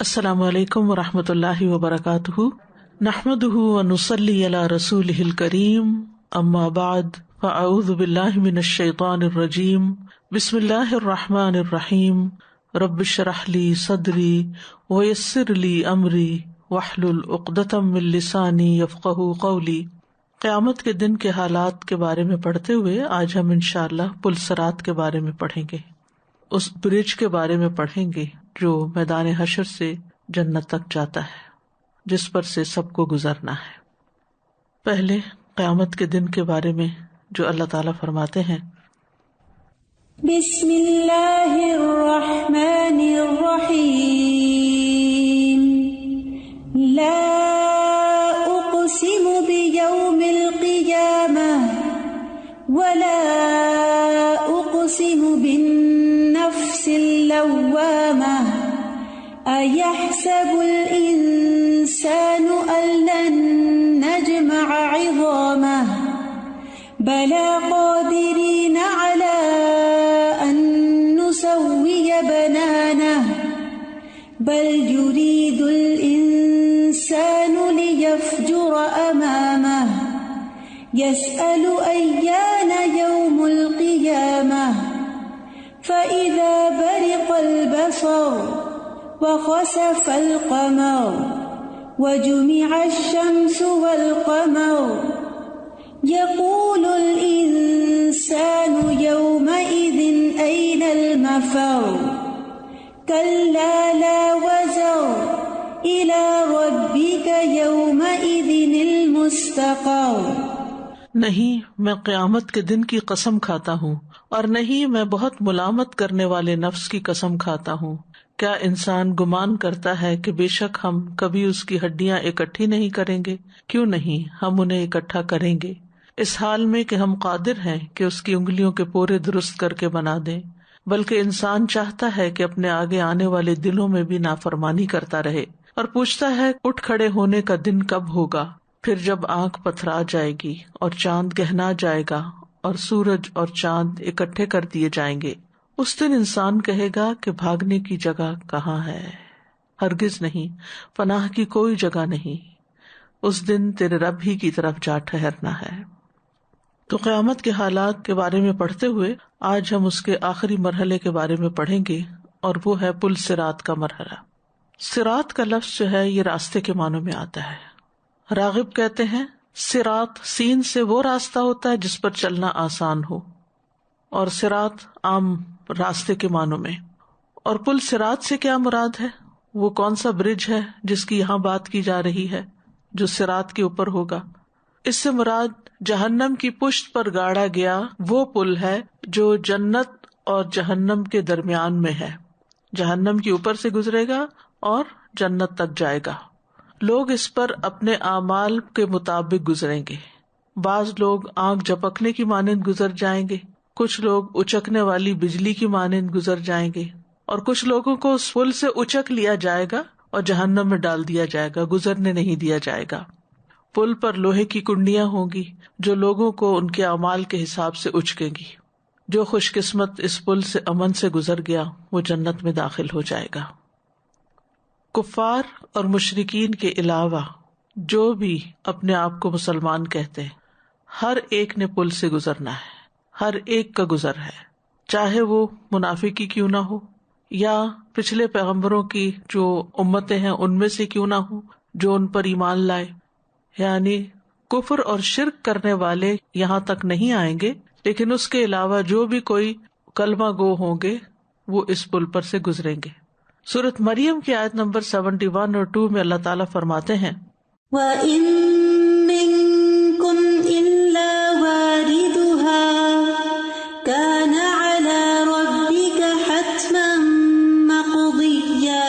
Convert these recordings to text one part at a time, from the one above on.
السلام علیکم ورحمۃ اللہ وبرکاتہ، نحمدہ ونصلی علی رسولہ الکریم، اما بعد فاعوذ باللہ من الشیطان الرجیم، بسم اللہ الرحمن الرحیم، رب اشرح لی صدری ویسر لی امری واحلل عقدۃ من لسانی یفقہوا قولی۔ قیامت کے دن کے حالات کے بارے میں پڑھتے ہوئے آج ہم انشاءاللہ پل صراط کے بارے میں پڑھیں گے، اس برج کے بارے میں پڑھیں گے جو میدان حشر سے جنت تک جاتا ہے، جس پر سے سب کو گزرنا ہے۔ پہلے قیامت کے دن کے بارے میں جو اللہ تعالیٰ فرماتے ہیں، بسم اللہ الرحمن الرحیم، لا اقسم بیوم القیامہ ولا اقسم بالنفس اللوامہ، أيحسب الإنسان أن لن نجمع عظامه بلى قادرين على أن نسوي بنانه بل يريد الإنسان ليفجر أمامه يسأل أيان يوم القيامة فإذا برق البصر وخسف القمر وجمع الشمس والقمر يقول الإنسان يومئذ أين المفر كلا لا وزر إلى ربك يومئذ المستقر۔ نہیں میں قیامت کے دن کی قسم کھاتا ہوں، اور نہیں میں بہت ملامت کرنے والے نفس کی قسم کھاتا ہوں۔ کیا انسان گمان کرتا ہے کہ بے شک ہم کبھی اس کی ہڈیاں اکٹھی نہیں کریں گے؟ کیوں نہیں، ہم انہیں اکٹھا کریں گے، اس حال میں کہ ہم قادر ہیں کہ اس کی انگلیوں کے پورے درست کر کے بنا دیں۔ بلکہ انسان چاہتا ہے کہ اپنے آگے آنے والے دنوں میں بھی نافرمانی کرتا رہے، اور پوچھتا ہے اٹھ کھڑے ہونے کا دن کب ہوگا۔ پھر جب آنکھ پتھرا جائے گی اور چاند گہنا جائے گا اور سورج اور چاند اکٹھے کر دیے جائیں گے، اس دن انسان کہے گا کہ بھاگنے کی جگہ کہاں ہے؟ ہرگز نہیں، پناہ کی کوئی جگہ نہیں، اس دن تیرے رب ہی کی طرف جا ٹھہرنا ہے۔ تو قیامت کے حالات کے بارے میں پڑھتے ہوئے آج ہم اس کے آخری مرحلے کے بارے میں پڑھیں گے، اور وہ ہے پل صراط کا مرحلہ۔ صراط کا لفظ جو ہے یہ راستے کے معنوں میں آتا ہے۔ راغب کہتے ہیں صراط سین سے وہ راستہ ہوتا ہے جس پر چلنا آسان ہو، اور صراط عام راستے کے معنوں میں۔ اور پل صراط سے کیا مراد ہے؟ وہ کون سا برج ہے جس کی یہاں بات کی جا رہی ہے جو صراط کے اوپر ہوگا؟ اس سے مراد جہنم کی پشت پر گاڑا گیا وہ پل ہے جو جنت اور جہنم کے درمیان میں ہے، جہنم کے اوپر سے گزرے گا اور جنت تک جائے گا۔ لوگ اس پر اپنے اعمال کے مطابق گزریں گے۔ بعض لوگ آنکھ جھپکنے کی مانند گزر جائیں گے، کچھ لوگ اچکنے والی بجلی کی مانند گزر جائیں گے، اور کچھ لوگوں کو اس پل سے اچک لیا جائے گا اور جہنم میں ڈال دیا جائے گا، گزرنے نہیں دیا جائے گا۔ پل پر لوہے کی کنڈیاں ہوں گی جو لوگوں کو ان کے اعمال کے حساب سے اچکیں گی۔ جو خوش قسمت اس پل سے امن سے گزر گیا وہ جنت میں داخل ہو جائے گا۔ کفار اور مشرکین کے علاوہ جو بھی اپنے آپ کو مسلمان کہتے ہیں، ہر ایک نے پل سے گزرنا ہے، ہر ایک کا گزر ہے، چاہے وہ منافقی کیوں نہ ہو یا پچھلے پیغمبروں کی جو امتیں ہیں ان میں سے کیوں نہ ہو جو ان پر ایمان لائے۔ یعنی کفر اور شرک کرنے والے یہاں تک نہیں آئیں گے، لیکن اس کے علاوہ جو بھی کوئی کلمہ گو ہوں گے وہ اس پل پر سے گزریں گے۔ سورۃ مریم کی آیت نمبر 71 اور 2 میں اللہ تعالیٰ فرماتے ہیں، وَإِن مِّنكُمْ إِلَّا وَارِدُهَا كَانَ عَلَى رَبِّكَ حَتْمًا مَّقْضِيًّا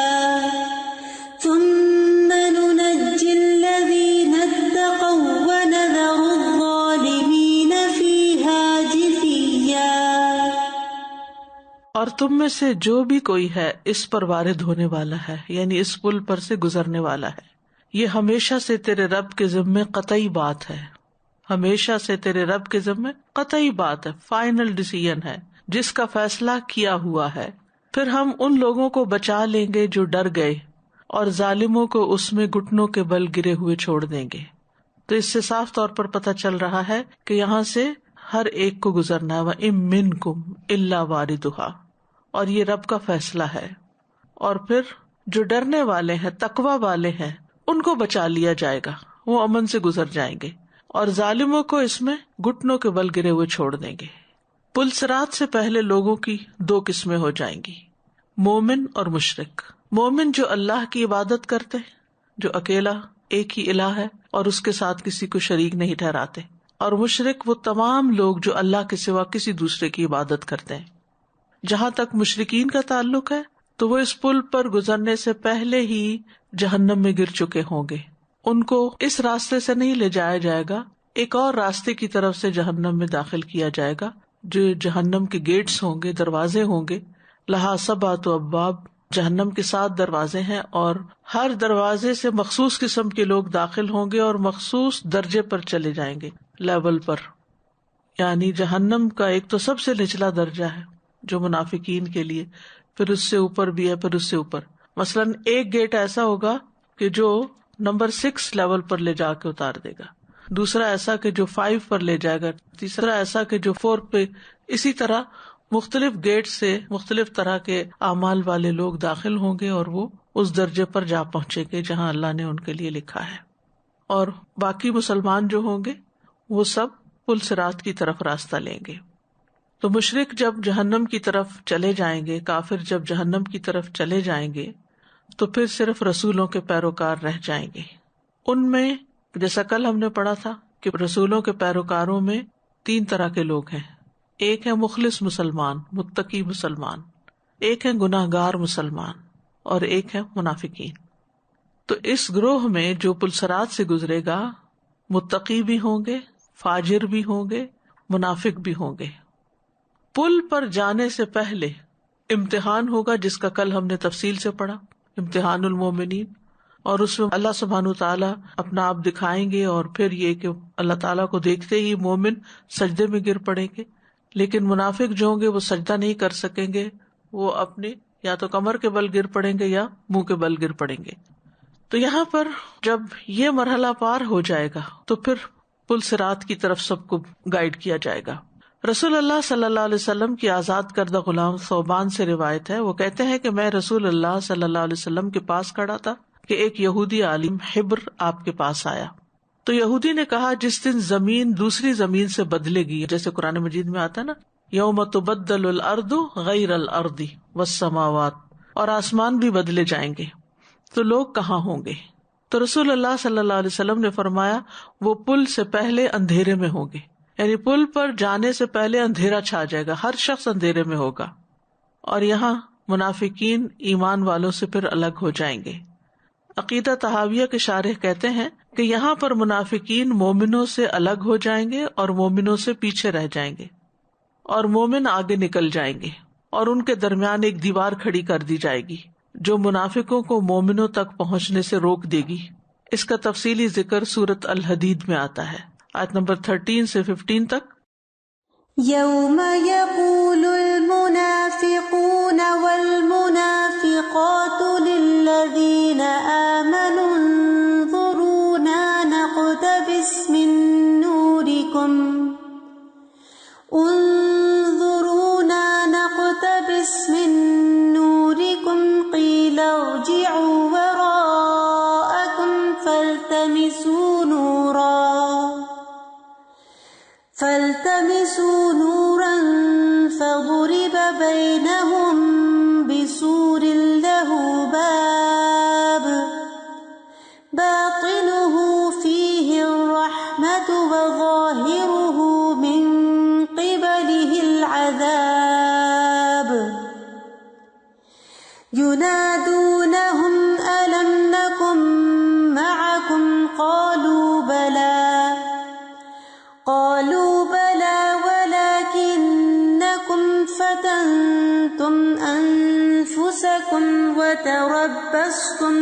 ثُمَّ نُنَجِّي الَّذِينَ اتَّقَوْا وَنَذَرُ الظَّالِمِينَ فِيهَا جِثِيًّا۔ اور تم میں سے جو بھی کوئی ہے اس پر وارد ہونے والا ہے، یعنی اس پل پر سے گزرنے والا ہے، یہ ہمیشہ سے تیرے رب کے ذمے قطعی بات ہے، ہمیشہ سے تیرے رب کے ذمے قطعی بات ہے، فائنل ڈیسیژن ہے جس کا فیصلہ کیا ہوا ہے۔ پھر ہم ان لوگوں کو بچا لیں گے جو ڈر گئے اور ظالموں کو اس میں گھٹنوں کے بل گرے ہوئے چھوڑ دیں گے. تو اس سے صاف طور پر پتہ چل رہا ہے کہ یہاں سے ہر ایک کو گزرنا ہے. وَإِن مِّنكُمْ إِلَّا وَارِدُهَا، اور یہ رب کا فیصلہ ہے. اور پھر جو ڈرنے والے ہیں، تقوی والے ہیں، ان کو بچا لیا جائے گا، وہ امن سے گزر جائیں گے. اور ظالموں کو اس میں گھٹنوں کے بل گرے ہوئے چھوڑ دیں گے. پل صراط سے پہلے لوگوں کی دو قسمیں ہو جائیں گی، مومن اور مشرک. مومن جو اللہ کی عبادت کرتے، جو اکیلا ایک ہی الہ ہے اور اس کے ساتھ کسی کو شریک نہیں ٹھہراتے. اور مشرک وہ تمام لوگ جو اللہ کے سوا کسی دوسرے کی عبادت کرتے ہیں. جہاں تک مشرکین کا تعلق ہے تو وہ اس پل پر گزرنے سے پہلے ہی جہنم میں گر چکے ہوں گے. ان کو اس راستے سے نہیں لے جایا جائے گا، ایک اور راستے کی طرف سے جہنم میں داخل کیا جائے گا. جو جہنم کے گیٹس ہوں گے، دروازے ہوں گے. لہا سبعۃ ابواب، جہنم کے 7 دروازے ہیں، اور ہر دروازے سے مخصوص قسم کے لوگ داخل ہوں گے اور مخصوص درجے پر چلے جائیں گے، لیول پر. یعنی جہنم کا ایک تو سب سے نچلا درجہ ہے جو منافقین کے لیے، پھر اس سے اوپر بھی ہے، پھر اس سے اوپر. مثلاً ایک گیٹ ایسا ہوگا کہ جو نمبر 6 لیول پر لے جا کے اتار دے گا، دوسرا ایسا کہ جو 5 پر لے جائے گا، تیسرا ایسا کہ جو 4 پہ. اسی طرح مختلف گیٹ سے مختلف طرح کے اعمال والے لوگ داخل ہوں گے اور وہ اس درجے پر جا پہنچے گے جہاں اللہ نے ان کے لیے لکھا ہے. اور باقی مسلمان جو ہوں گے وہ سب پل صراط کی طرف راستہ لیں گے. تو مشرک جب جہنم کی طرف چلے جائیں گے، کافر جب جہنم کی طرف چلے جائیں گے، تو پھر صرف رسولوں کے پیروکار رہ جائیں گے. ان میں جیسا کل ہم نے پڑھا تھا کہ رسولوں کے پیروکاروں میں 3 طرح کے لوگ ہیں. ایک ہے مخلص مسلمان، متقی مسلمان، ایک ہے گناہ گار مسلمان، اور ایک ہے منافقین. تو اس گروہ میں جو پل صراط سے گزرے گا، متقی بھی ہوں گے، فاجر بھی ہوں گے، منافق بھی ہوں گے. پل پر جانے سے پہلے امتحان ہوگا جس کا کل ہم نے تفصیل سے پڑھا، امتحان المومنین. اور اس میں اللہ سبحانہ تعالیٰ اپنا آپ دکھائیں گے، اور پھر یہ کہ اللہ تعالیٰ کو دیکھتے ہی مومن سجدے میں گر پڑیں گے. لیکن منافق جو ہوں گے وہ سجدہ نہیں کر سکیں گے، وہ اپنے یا تو کمر کے بل گر پڑیں گے یا منہ کے بل گر پڑیں گے. تو یہاں پر جب یہ مرحلہ پار ہو جائے گا تو پھر پل صراط کی طرف سب کو گائیڈ کیا جائے گا. رسول اللہ صلی اللہ علیہ وسلم کی آزاد کردہ غلام ثوبان سے روایت ہے، وہ کہتے ہیں کہ میں رسول اللہ صلی اللہ علیہ وسلم کے پاس کھڑا تھا کہ ایک یہودی عالم حبر آپ کے پاس آیا. تو یہودی نے کہا، جس دن زمین دوسری زمین سے بدلے گی، جیسے قرآن مجید میں آتا ہے نا، یوم تبدل الارض غیر الارض والسماوات، اور آسمان بھی بدلے جائیں گے، تو لوگ کہاں ہوں گے؟ تو رسول اللہ صلی اللہ علیہ وسلم نے فرمایا، وہ پل سے پہلے اندھیرے میں ہوں گے. یعنی پل پر جانے سے پہلے اندھیرا چھا جائے گا، ہر شخص اندھیرے میں ہوگا. اور یہاں منافقین ایمان والوں سے پھر الگ ہو جائیں گے. عقیدہ طحاویہ کے شارح کہتے ہیں کہ یہاں پر منافقین مومنوں سے الگ ہو جائیں گے اور مومنوں سے پیچھے رہ جائیں گے، اور مومن آگے نکل جائیں گے، اور ان کے درمیان ایک دیوار کھڑی کر دی جائے گی جو منافقوں کو مومنوں تک پہنچنے سے روک دے گی. اس کا تفصیلی ذکر سورۃ الحدید میں آتا ہے، آیت نمبر 13 سے 15 تک. یوم یقول المنافقون والمنافقات للذین آمنوا انظرونا نقتبس من نورکم قیل ارجعوا وراءکم فالتمسوا نورا فضرب بینہم بسور لہ باب باطنہ فیہ الرحمۃ وظاہرہ من قبلہ العذاب ینادونہم ألم نکن معکم قالوا بلى ولكنكم فتنتم أنفسكم وتربصتم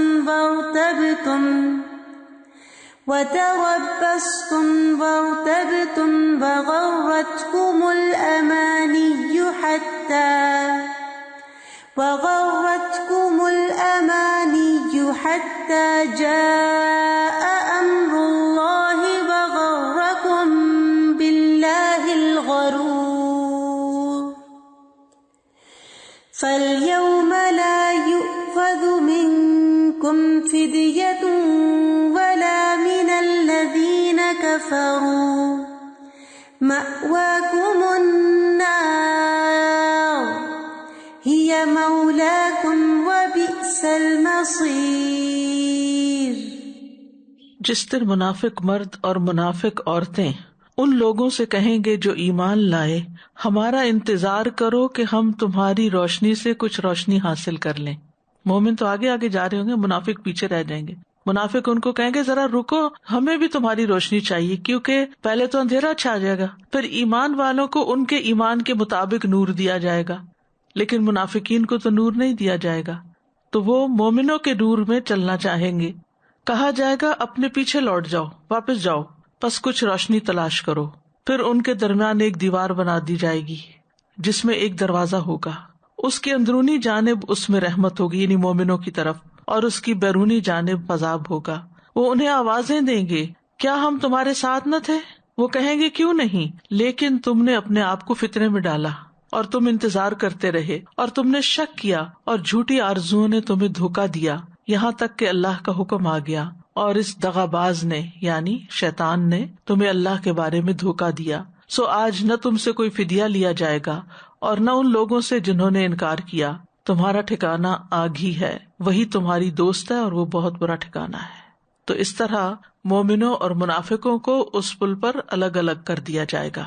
وارتبتم وغرتكم الأماني حتى جاء أمر الله وغركم بالله الغرور فاليوم لا يؤخذ منكم فدية ولا من الذين كفروا مأواكم النار هي مولاكم وبئس المصير۔ جس دن منافق مرد اور منافق عورتیں ان لوگوں سے کہیں گے جو ایمان لائے، ہمارا انتظار کرو کہ ہم تمہاری روشنی سے کچھ روشنی حاصل کر لیں۔ مومن تو آگے آگے جا رہے ہوں گے، منافق پیچھے رہ جائیں گے۔ منافق ان کو کہیں گے ذرا رکو، ہمیں بھی تمہاری روشنی چاہیے، کیونکہ پہلے تو اندھیرا چھا جائے گا، پھر ایمان والوں کو ان کے ایمان کے مطابق نور دیا جائے گا، لیکن منافقین کو تو نور نہیں دیا جائے گا، تو وہ مومنوں کے نور میں چلنا چاہیں گے۔ کہا جائے گا اپنے پیچھے لوٹ جاؤ، واپس جاؤ، پس کچھ روشنی تلاش کرو۔ پھر ان کے درمیان ایک دیوار بنا دی جائے گی جس میں ایک دروازہ ہوگا، اس کی اندرونی جانب اس میں رحمت ہوگی یعنی مومنوں کی طرف، اور اس کی بیرونی جانب عذاب ہوگا۔ وہ انہیں آوازیں دیں گے، کیا ہم تمہارے ساتھ نہ تھے؟ وہ کہیں گے کیوں نہیں، لیکن تم نے اپنے آپ کو فتنے میں ڈالا اور تم انتظار کرتے رہے اور تم نے شک کیا اور جھوٹی آرزوؤں نے تمہیں دھوکا دیا، یہاں تک کہ اللہ کا حکم آ گیا اور اس دغاباز نے یعنی شیطان نے تمہیں اللہ کے بارے میں دھوکا دیا۔ سو آج نہ تم سے کوئی فدیہ لیا جائے گا اور نہ ان لوگوں سے جنہوں نے انکار کیا، تمہارا ٹھکانہ آگ ہی ہے، وہی تمہاری دوست ہے اور وہ بہت برا ٹھکانہ ہے۔ تو اس طرح مومنوں اور منافقوں کو اس پل پر الگ الگ کر دیا جائے گا۔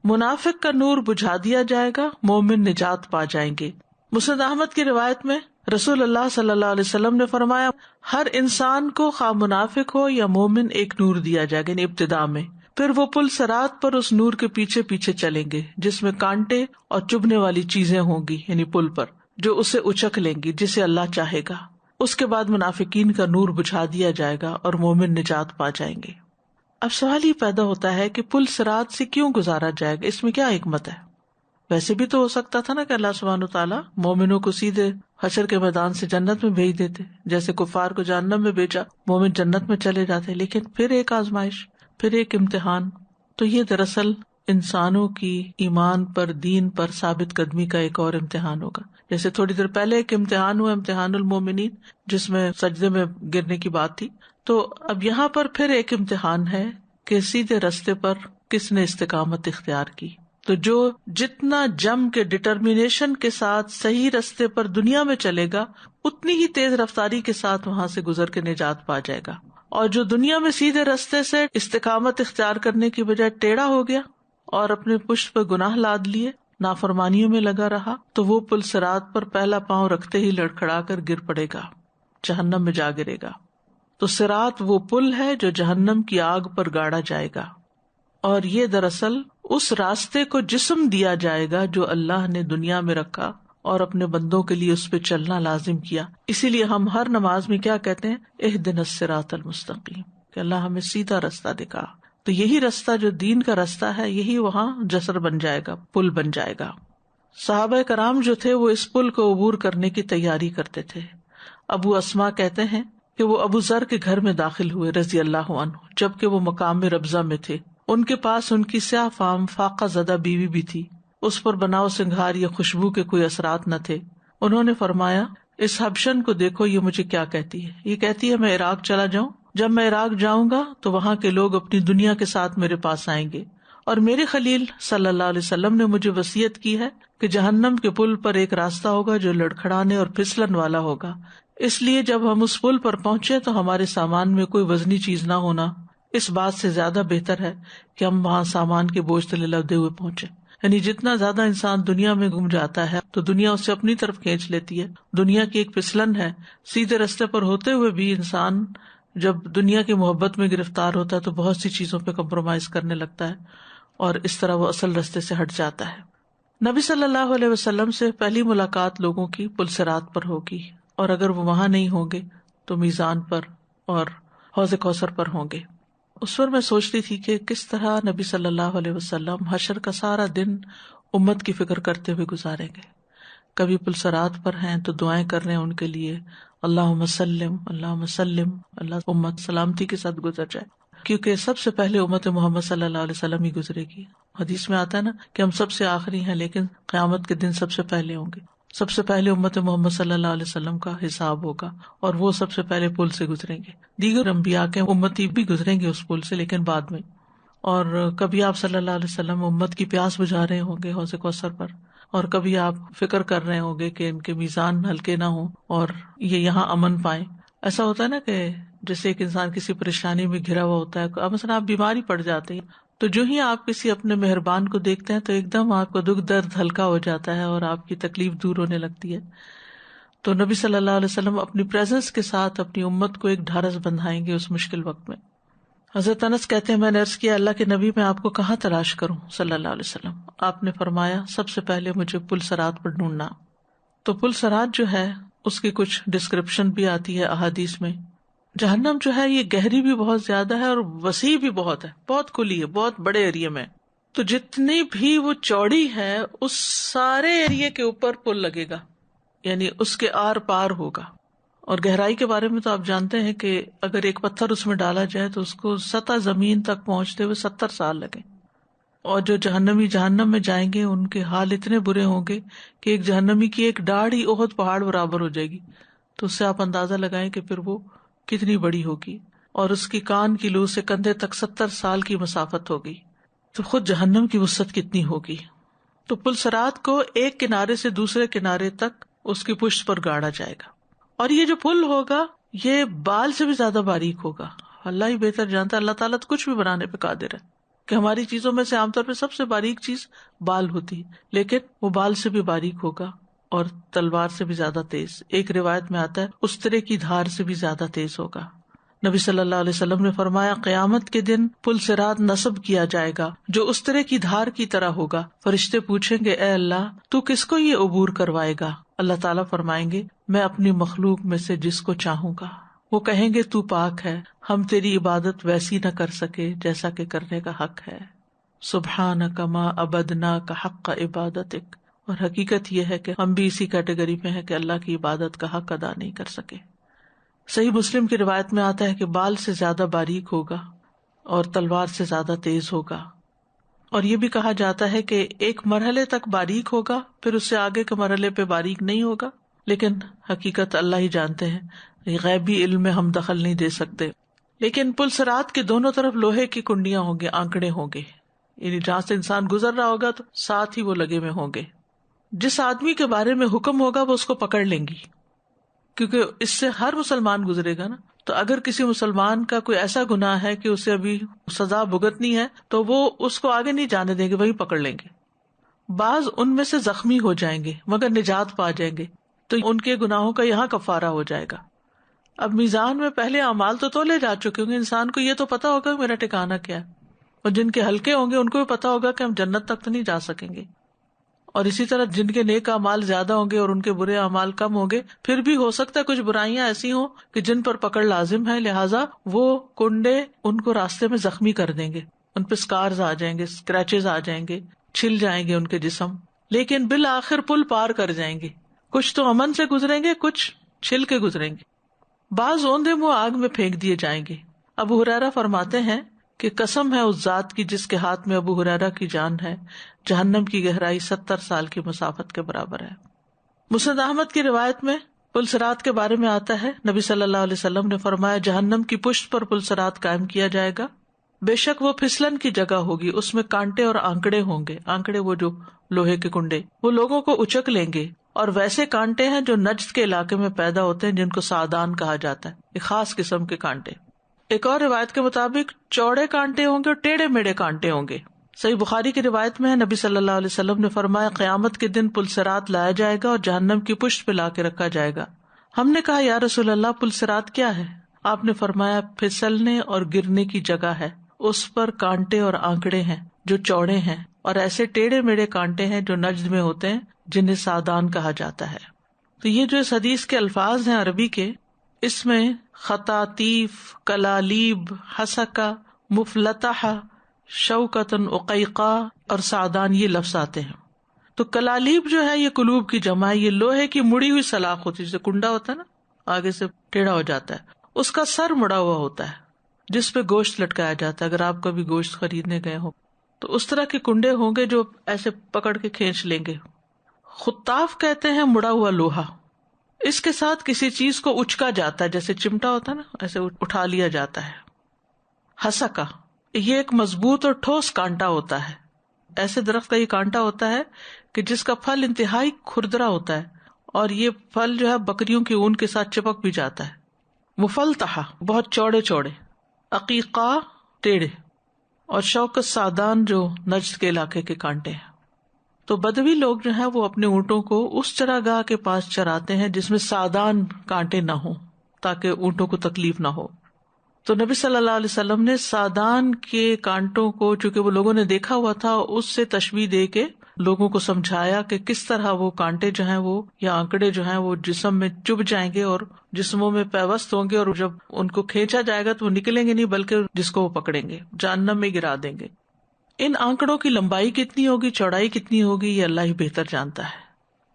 منافق کا نور بجھا دیا جائے گا، مومن نجات پا جائیں گے۔ مسند احمد کی روایت میں رسول اللہ صلی اللہ علیہ وسلم نے فرمایا، ہر انسان کو خواہ منافق ہو یا مومن ایک نور دیا جائے گا یعنی ابتدا میں، پھر وہ پل صراط پر اس نور کے پیچھے پیچھے چلیں گے جس میں کانٹے اور چبھنے والی چیزیں ہوں گی یعنی پل پر، جو اسے اچک لیں گی جسے اللہ چاہے گا۔ اس کے بعد منافقین کا نور بجھا دیا جائے گا اور مومن نجات پا جائیں گے۔ اب سوال یہ پیدا ہوتا ہے کہ پل صراط سے کیوں گزارا جائے گا، اس میں کیا حکمت ہے؟ ویسے بھی تو ہو سکتا تھا نا کہ اللہ سبحانہ وتعالیٰ مومنوں کو سیدھے حشر کے میدان سے جنت میں بھیج دیتے، جیسے کفار کو جہنم میں بھیجا، مومن جنت میں چلے جاتے، لیکن پھر ایک آزمائش، پھر ایک امتحان۔ تو یہ دراصل انسانوں کی ایمان پر، دین پر ثابت قدمی کا ایک اور امتحان ہوگا۔ جیسے تھوڑی دیر پہلے ایک امتحان ہوا، امتحان المومنین، جس میں سجدے میں گرنے کی بات تھی، تو اب یہاں پر پھر ایک امتحان ہے کہ سیدھے رستے پر کس نے استقامت اختیار کی۔ تو جو جتنا جم کے ڈٹرمینیشن کے ساتھ صحیح رستے پر دنیا میں چلے گا، اتنی ہی تیز رفتاری کے ساتھ وہاں سے گزر کے نجات پا جائے گا، اور جو دنیا میں سیدھے رستے سے استقامت اختیار کرنے کی بجائے ٹیڑھا ہو گیا اور اپنے پشت پر گناہ لاد لیے، نافرمانیوں میں لگا رہا، تو وہ پل صراط پر پہلا پاؤں رکھتے ہی لڑکھڑا کر گر پڑے گا، جہنم میں جا گرے گا۔ تو صراط وہ پل ہے جو جہنم کی آگ پر گاڑا جائے گا، اور یہ دراصل اس راستے کو جسم دیا جائے گا جو اللہ نے دنیا میں رکھا اور اپنے بندوں کے لیے اس پہ چلنا لازم کیا۔ اسی لیے ہم ہر نماز میں کیا کہتے ہیں، اہدنا الصراط المستقیم، کہ اللہ ہمیں سیدھا رستہ دکھا۔ تو یہی رستہ جو دین کا رستہ ہے، یہی وہاں جسر بن جائے گا، پل بن جائے گا۔ صحابہ کرام جو تھے وہ اس پل کو عبور کرنے کی تیاری کرتے تھے۔ ابو اسما کہتے ہیں کہ وہ ابو ذر کے گھر میں داخل ہوئے رضی اللہ عنہ، جبکہ وہ مقام ربضہ میں تھے۔ ان کے پاس ان کی سیاہ فام فاقہ زدہ بیوی بھی تھی، اس پر بناؤ سنگھار یا خوشبو کے کوئی اثرات نہ تھے۔ انہوں نے فرمایا، اس حبشن کو دیکھو، یہ مجھے کیا کہتی ہے؟ یہ کہتی ہے میں عراق چلا جاؤں، جب میں عراق جاؤں گا تو وہاں کے لوگ اپنی دنیا کے ساتھ میرے پاس آئیں گے، اور میرے خلیل صلی اللہ علیہ وسلم نے مجھے وصیت کی ہے کہ جہنم کے پل پر ایک راستہ ہوگا جو لڑکھڑانے اور پھسلن والا ہوگا، اس لیے جب ہم اس پل پر پہنچے تو ہمارے سامان میں کوئی وزنی چیز نہ ہونا، اس بات سے زیادہ بہتر ہے کہ ہم وہاں سامان کے بوجھ تلے لدے ہوئے پہنچے۔ یعنی جتنا زیادہ انسان دنیا میں گم جاتا ہے تو دنیا اسے اپنی طرف کھینچ لیتی ہے، دنیا کی ایک پھسلن ہے۔ سیدھے رستے پر ہوتے ہوئے بھی انسان جب دنیا کی محبت میں گرفتار ہوتا ہے تو بہت سی چیزوں پہ کمپرومائز کرنے لگتا ہے، اور اس طرح وہ اصل رستے سے ہٹ جاتا ہے۔ نبی صلی اللہ علیہ وسلم سے پہلی ملاقات لوگوں کی پل صراط پر ہوگی، اور اگر وہ وہاں نہیں ہوں گے تو میزان پر اور حوض کوثر پر ہوں گے۔ اس پر میں سوچتی تھی کہ کس طرح نبی صلی اللہ علیہ وسلم حشر کا سارا دن امت کی فکر کرتے ہوئے گزاریں گے۔ کبھی پلسرات پر ہیں تو دعائیں کر رہے ہیں ان کے لیے، اللہم سلم اللہم سلم، اللہ امت سلامتی کے ساتھ گزر جائے، کیونکہ سب سے پہلے امت محمد صلی اللہ علیہ وسلم ہی گزرے گی۔ حدیث میں آتا ہے نا کہ ہم سب سے آخری ہیں لیکن قیامت کے دن سب سے پہلے ہوں گے، سب سے پہلے امت محمد صلی اللہ علیہ وسلم کا حساب ہوگا اور وہ سب سے پہلے پل سے گزریں گے، دیگر انبیاء کے امتی بھی گزریں گے اس پل سے لیکن بعد میں۔ اور کبھی آپ صلی اللہ علیہ وسلم امت کی پیاس بجھا رہے ہوں گے حوض کوثر پر، اور کبھی آپ فکر کر رہے ہوں گے کہ ان کے میزان ہلکے نہ ہوں اور یہ یہاں امن پائیں۔ ایسا ہوتا ہے نا کہ جیسے ایک انسان کسی پریشانی میں گھرا ہوا ہوتا ہے، مثلا آپ بیماری پڑ جاتے ہیں تو جو ہی آپ کسی اپنے مہربان کو دیکھتے ہیں تو ایک دم آپ کا دکھ درد ہلکا ہو جاتا ہے اور آپ کی تکلیف دور ہونے لگتی ہے۔ تو نبی صلی اللہ علیہ وسلم اپنی پریزنس کے ساتھ اپنی امت کو ایک ڈھارس بندھائیں گے اس مشکل وقت میں۔ حضرت انس کہتے ہیں میں نے عرض کیا اللہ کے نبی میں آپ کو کہاں تلاش کروں صلی اللہ علیہ وسلم؟ آپ نے فرمایا سب سے پہلے مجھے پل صراط پر ڈھونڈنا۔ تو پل صراط جو ہے اس کی کچھ ڈسکرپشن بھی آتی ہے احادیث میں۔ جہنم جو ہے یہ گہری بھی بہت زیادہ ہے اور وسیع بھی بہت ہے، بہت کھلی ہے، بہت بڑے ایریا میں، تو جتنی بھی وہ چوڑی ہے اس سارے ایریا کے اوپر پل لگے گا، یعنی اس کے آر پار ہوگا۔ اور گہرائی کے بارے میں تو آپ جانتے ہیں کہ اگر ایک پتھر اس میں ڈالا جائے تو اس کو سطح زمین تک پہنچتے ہوئے 70 سال لگیں، اور جو جہنمی جہنم میں جائیں گے ان کے حال اتنے برے ہوں گے کہ ایک جہنمی کی ایک ڈاڑھ ہی احد پہاڑ برابر ہو جائے گی۔ تو اس سے آپ اندازہ لگائیں کہ پھر وہ کتنی بڑی ہوگی، اور اس کی کان کی لو سے کندھے تک 70 سال کی مسافت ہوگی، تو خود جہنم کی وسعت کتنی ہوگی۔ تو پل صراط کو ایک کنارے سے دوسرے کنارے تک اس کی پشت پر گاڑا جائے گا، اور یہ جو پل ہوگا یہ بال سے بھی زیادہ باریک ہوگا۔ اللہ ہی بہتر جانتا ہے، اللہ تعالیٰ تو کچھ بھی بنانے پہ قادر ہے، کہ ہماری چیزوں میں سے عام طور پہ سب سے باریک چیز بال ہوتی ہے، لیکن وہ بال سے بھی باریک ہوگا اور تلوار سے بھی زیادہ تیز۔ ایک روایت میں آتا ہے استرے کی دھار سے بھی زیادہ تیز ہوگا۔ نبی صلی اللہ علیہ وسلم نے فرمایا قیامت کے دن پل صراط نصب کیا جائے گا جو استرے کی دھار کی طرح ہوگا۔ فرشتے پوچھیں گے اے اللہ تو کس کو یہ عبور کروائے گا؟ اللہ تعالیٰ فرمائیں گے میں اپنی مخلوق میں سے جس کو چاہوں گا۔ وہ کہیں گے تو پاک ہے، ہم تیری عبادت ویسی نہ کر سکے جیسا کہ کرنے کا حق ہے۔ سبحانک ما عبدناک حق عبادتک، اور حقیقت یہ ہے کہ ہم بھی اسی کیٹیگری میں ہیں کہ اللہ کی عبادت کا حق ادا نہیں کر سکے۔ صحیح مسلم کی روایت میں آتا ہے کہ بال سے زیادہ باریک ہوگا اور تلوار سے زیادہ تیز ہوگا، اور یہ بھی کہا جاتا ہے کہ ایک مرحلے تک باریک ہوگا پھر اس سے آگے کے مرحلے پہ باریک نہیں ہوگا، لیکن حقیقت اللہ ہی جانتے ہیں، غیبی علم میں ہم دخل نہیں دے سکتے۔ لیکن پل صراط کے دونوں طرف لوہے کی کنڈیاں ہوں گے، آنکڑے ہوں گے، یعنی جہاں سے انسان گزر رہا ہوگا تو ساتھ ہی وہ لگے ہوئے ہوں گے۔ جس آدمی کے بارے میں حکم ہوگا وہ اس کو پکڑ لیں گی، کیونکہ اس سے ہر مسلمان گزرے گا نا۔ تو اگر کسی مسلمان کا کوئی ایسا گناہ ہے کہ اسے ابھی سزا بھگتنی ہے تو وہ اس کو آگے نہیں جانے دیں گے، وہی پکڑ لیں گے۔ بعض ان میں سے زخمی ہو جائیں گے مگر نجات پا جائیں گے، تو ان کے گناہوں کا یہاں کفارہ ہو جائے گا۔ اب میزان میں پہلے اعمال تو تولے جا چکے ہوں گے، انسان کو یہ تو پتا ہوگا کہ میرا ٹھکانہ کیا ہے، اور جن کے ہلکے ہوں گے ان کو بھی پتا ہوگا کہ ہم جنت تک تو نہیں جا سکیں گے، اور اسی طرح جن کے نیک اعمال زیادہ ہوں گے اور ان کے برے اعمال کم ہوں گے، پھر بھی ہو سکتا ہے کچھ برائیاں ایسی ہوں کہ جن پر پکڑ لازم ہے، لہٰذا وہ کنڈے ان کو راستے میں زخمی کر دیں گے، ان پہ اسکارز آ جائیں گے، اسکریچز آ جائیں گے، چھل جائیں گے ان کے جسم، لیکن بالآخر پل پار کر جائیں گے۔ کچھ تو امن سے گزریں گے، کچھ چھل کے گزریں گے، بعض اوندے منہ آگ میں پھینک دیے جائیں گے۔ ابو ہریرہ فرماتے ہیں کہ قسم ہے اس ذات کی جس کے ہاتھ میں ابو ہریرہ کی جان ہے، جہنم کی گہرائی 70 سال کی مسافت کے برابر ہے۔ مسند احمد کی روایت میں پل صراط کے بارے میں آتا ہے، نبی صلی اللہ علیہ وسلم نے فرمایا جہنم کی پشت پر پل صراط قائم کیا جائے گا، بے شک وہ پھسلن کی جگہ ہوگی، اس میں کانٹے اور آنکڑے ہوں گے، آنکڑے وہ جو لوہے کے کنڈے، وہ لوگوں کو اچک لیں گے، اور ویسے کانٹے ہیں جو نجد کے علاقے میں پیدا ہوتے ہیں جن کو سعدان کہا جاتا ہے، ایک خاص قسم کے کانٹے۔ ایک اور روایت کے مطابق چوڑے کانٹے ہوں گے اور ٹیڑھے میڑے کانٹے ہوں گے۔ صحیح بخاری کی روایت میں ہے نبی صلی اللہ علیہ وسلم نے فرمایا قیامت کے دن پل صراط لایا جائے گا اور جہنم کی پشت پہ لا کے رکھا جائے گا۔ ہم نے کہا یا رسول اللہ پل صراط کیا ہے؟ آپ نے فرمایا پھسلنے اور گرنے کی جگہ ہے، اس پر کانٹے اور آنکڑے ہیں جو چوڑے ہیں، اور ایسے ٹیڑھے میڑے کانٹے ہیں جو نجد میں ہوتے ہیں جنہیں سعدان کہا جاتا ہے۔ تو یہ جو اس حدیث کے الفاظ ہیں عربی کے، اس میں خطاطیف، کلالیب، حسکہ، مفلتح، شوکتن، عقیقہ اور سعدان یہ لفظ آتے ہیں۔ تو کلالیب جو ہے یہ قلوب کی جمع ہے، یہ لوہے کی مڑی ہوئی سلاخ ہوتی ہے، جیسے کنڈا ہوتا ہے نا آگے سے ٹیڑھا ہو جاتا ہے، اس کا سر مڑا ہوا ہوتا ہے جس پہ گوشت لٹکایا جاتا ہے. اگر آپ کبھی گوشت خریدنے گئے ہو تو اس طرح کے کنڈے ہوں گے جو ایسے پکڑ کے کھینچ لیں گے. خطاف کہتے ہیں مڑا ہوا لوہا. اس کے ساتھ کسی چیز کو اچکا جاتا ہے، جیسے چمٹا ہوتا ہے نا ایسے اٹھا لیا جاتا ہے. ہسکا یہ ایک مضبوط اور ٹھوس کانٹا ہوتا ہے. ایسے درخت کا یہ کانٹا ہوتا ہے کہ جس کا پھل انتہائی کھردرا ہوتا ہے اور یہ پھل جو ہے بکریوں کی اون کے ساتھ چپک بھی جاتا ہے. مفلتحا بہت چوڑے چوڑے. عقیقہ ٹیڑھے. اور شوکت سادان جو نجد کے علاقے کے کانٹے ہیں. تو بدوی لوگ جو ہیں وہ اپنے اونٹوں کو اس چراگاہ کے پاس چراتے ہیں جس میں سادان کانٹے نہ ہوں تاکہ اونٹوں کو تکلیف نہ ہو. تو نبی صلی اللہ علیہ وسلم نے سادان کے کانٹوں کو، چونکہ وہ لوگوں نے دیکھا ہوا تھا، اس سے تشبیہ دے کے لوگوں کو سمجھایا کہ کس طرح وہ کانٹے جو ہیں وہ یا آنکڑے جو ہیں وہ جسم میں چبھ جائیں گے اور جسموں میں پیوست ہوں گے، اور جب ان کو کھینچا جائے گا تو وہ نکلیں گے نہیں بلکہ جس کو وہ پکڑیں گے جہنم میں گرا دیں گے. ان آنکڑوں کی لمبائی کتنی ہوگی، چوڑائی کتنی ہوگی، یہ اللہ ہی بہتر جانتا ہے.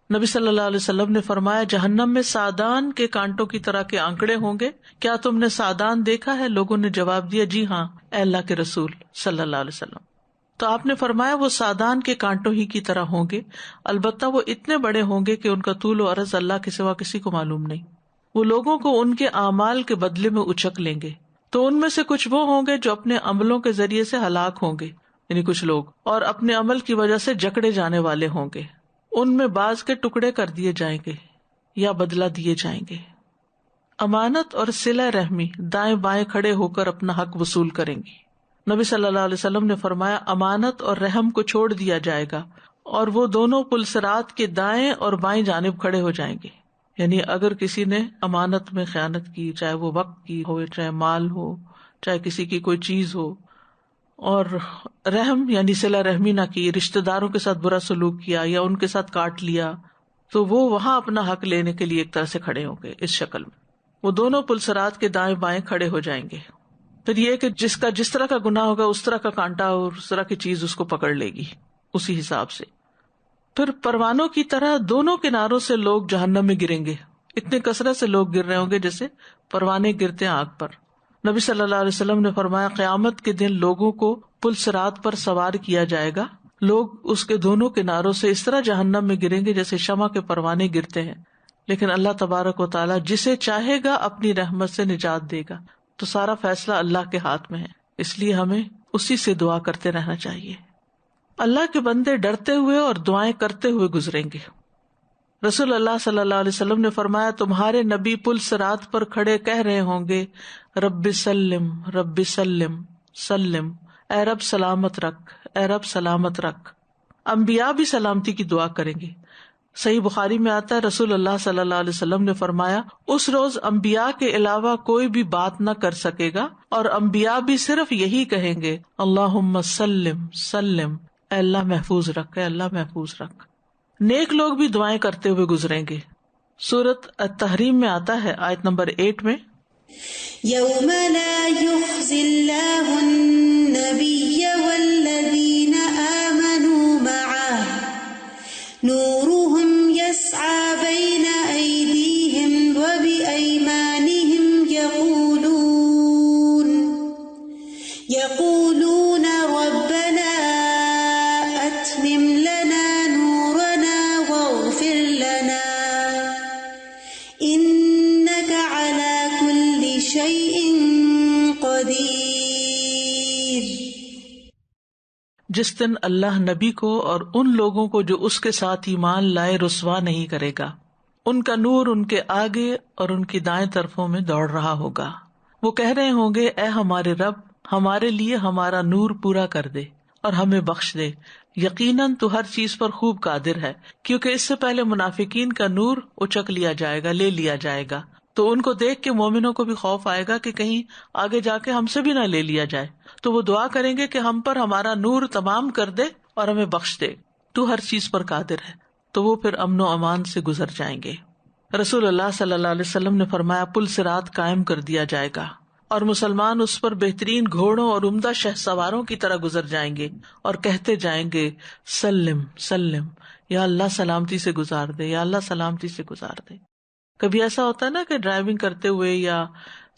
نبی صلی اللہ علیہ وسلم نے فرمایا جہنم میں سادان کے کانٹوں کی طرح کے آنکڑے ہوں گے. کیا تم نے سادان دیکھا ہے؟ لوگوں نے جواب دیا جی ہاں اے اللہ کے رسول صلی اللہ علیہ وسلم. تو آپ نے فرمایا وہ سادان کے کانٹوں ہی کی طرح ہوں گے، البتہ وہ اتنے بڑے ہوں گے کہ ان کا طول و عرض اللہ کے سوا کسی کو معلوم نہیں. وہ لوگوں کو ان کے اعمال کے بدلے میں اچک لیں گے. تو ان میں سے کچھ وہ ہوں گے جو اپنے عملوں کے ذریعے سے ہلاک ہوں گے، یعنی کچھ لوگ، اور اپنے عمل کی وجہ سے جکڑے جانے والے ہوں گے. ان میں بعض کے ٹکڑے کر دیے جائیں گے یا بدلہ دیے جائیں گے. امانت اور صلہ رحمی دائیں بائیں کھڑے ہو کر اپنا حق وصول کریں گی. نبی صلی اللہ علیہ وسلم نے فرمایا امانت اور رحم کو چھوڑ دیا جائے گا اور وہ دونوں پلسرات کے دائیں اور بائیں جانب کھڑے ہو جائیں گے. یعنی اگر کسی نے امانت میں خیانت کی، چاہے وہ وقت کی ہو، چاہے مال ہو، چاہے کسی کی کوئی چیز ہو، اور رحم یعنی صلہ رحمی نہ کی، رشتہ داروں کے ساتھ برا سلوک کیا یا ان کے ساتھ کاٹ لیا، تو وہ وہاں اپنا حق لینے کے لیے ایک طرح سے کھڑے ہوں گے. اس شکل میں وہ دونوں پلسرات کے دائیں بائیں کھڑے ہو جائیں گے. پھر یہ کہ جس کا جس طرح کا گناہ ہوگا اس طرح کا کانٹا اور اس طرح کی چیز اس کو پکڑ لے گی اسی حساب سے. پھر پروانوں کی طرح دونوں کناروں سے لوگ جہنم میں گریں گے. اتنے کثرت سے لوگ گر رہے ہوں گے جیسے پروانے گرتے ہیں آگ پر. نبی صلی اللہ علیہ وسلم نے فرمایا قیامت کے دن لوگوں کو پل صراط پر سوار کیا جائے گا. لوگ اس کے دونوں کناروں سے اس طرح جہنم میں گریں گے جیسے شمع کے پروانے گرتے ہیں، لیکن اللہ تبارک و تعالیٰ جسے چاہے گا اپنی رحمت سے نجات دے گا. تو سارا فیصلہ اللہ کے ہاتھ میں ہے، اس لیے ہمیں اسی سے دعا کرتے رہنا چاہیے. اللہ کے بندے ڈرتے ہوئے اور دعائیں کرتے ہوئے گزریں گے. رسول اللہ صلی اللہ علیہ وسلم نے فرمایا تمہارے نبی پل صراط پر کھڑے کہہ رہے ہوں گے رب سلم رب سلم سلم، اے رب سلامت رکھ، اے رب سلامت رکھ. انبیاء بھی سلامتی کی دعا کریں گے. صحیح بخاری میں آتا ہے رسول اللہ صلی اللہ علیہ وسلم نے فرمایا اس روز انبیاء کے علاوہ کوئی بھی بات نہ کر سکے گا اور انبیاء بھی صرف یہی کہیں گے اللہم سلم سلم، اے اللہ محفوظ رکھ، اے اللہ محفوظ رکھ. نیک لوگ بھی دعائیں کرتے ہوئے گزریں گے. سورۃ التحریم میں آتا ہے آیت نمبر 8 میں یوم لا یخزی اللہ النبی والذین آمنوا معه نورهم يسعى بين أيديهم وبأيمانهم يقولون ربنا أتمم لنا نورنا واغفر لنا إنك على كل شيء قدير. جس دن اللہ نبی کو اور ان لوگوں کو جو اس کے ساتھ ایمان لائے رسوا نہیں کرے گا. ان کا نور ان کے آگے اور ان کی دائیں طرفوں میں دوڑ رہا ہوگا. وہ کہہ رہے ہوں گے اے ہمارے رب ہمارے لیے ہمارا نور پورا کر دے اور ہمیں بخش دے، یقیناً تو ہر چیز پر خوب قادر ہے. کیونکہ اس سے پہلے منافقین کا نور اچک لیا جائے گا، لے لیا جائے گا. تو ان کو دیکھ کے مومنوں کو بھی خوف آئے گا کہ کہیں آگے جا کے ہم سے بھی نہ لے لیا جائے. تو وہ دعا کریں گے کہ ہم پر ہمارا نور تمام کر دے اور ہمیں بخش دے، تو ہر چیز پر قادر ہے. تو وہ پھر امن و امان سے گزر جائیں گے. رسول اللہ صلی اللہ علیہ وسلم نے فرمایا پل صراط قائم کر دیا جائے گا اور مسلمان اس پر بہترین گھوڑوں اور عمدہ شہ سواروں کی طرح گزر جائیں گے اور کہتے جائیں گے سلم سلم، یا اللہ سلامتی سے گزار دے، یا اللہ سلامتی سے گزار دے. کبھی ایسا ہوتا ہے نا کہ ڈرائیونگ کرتے ہوئے یا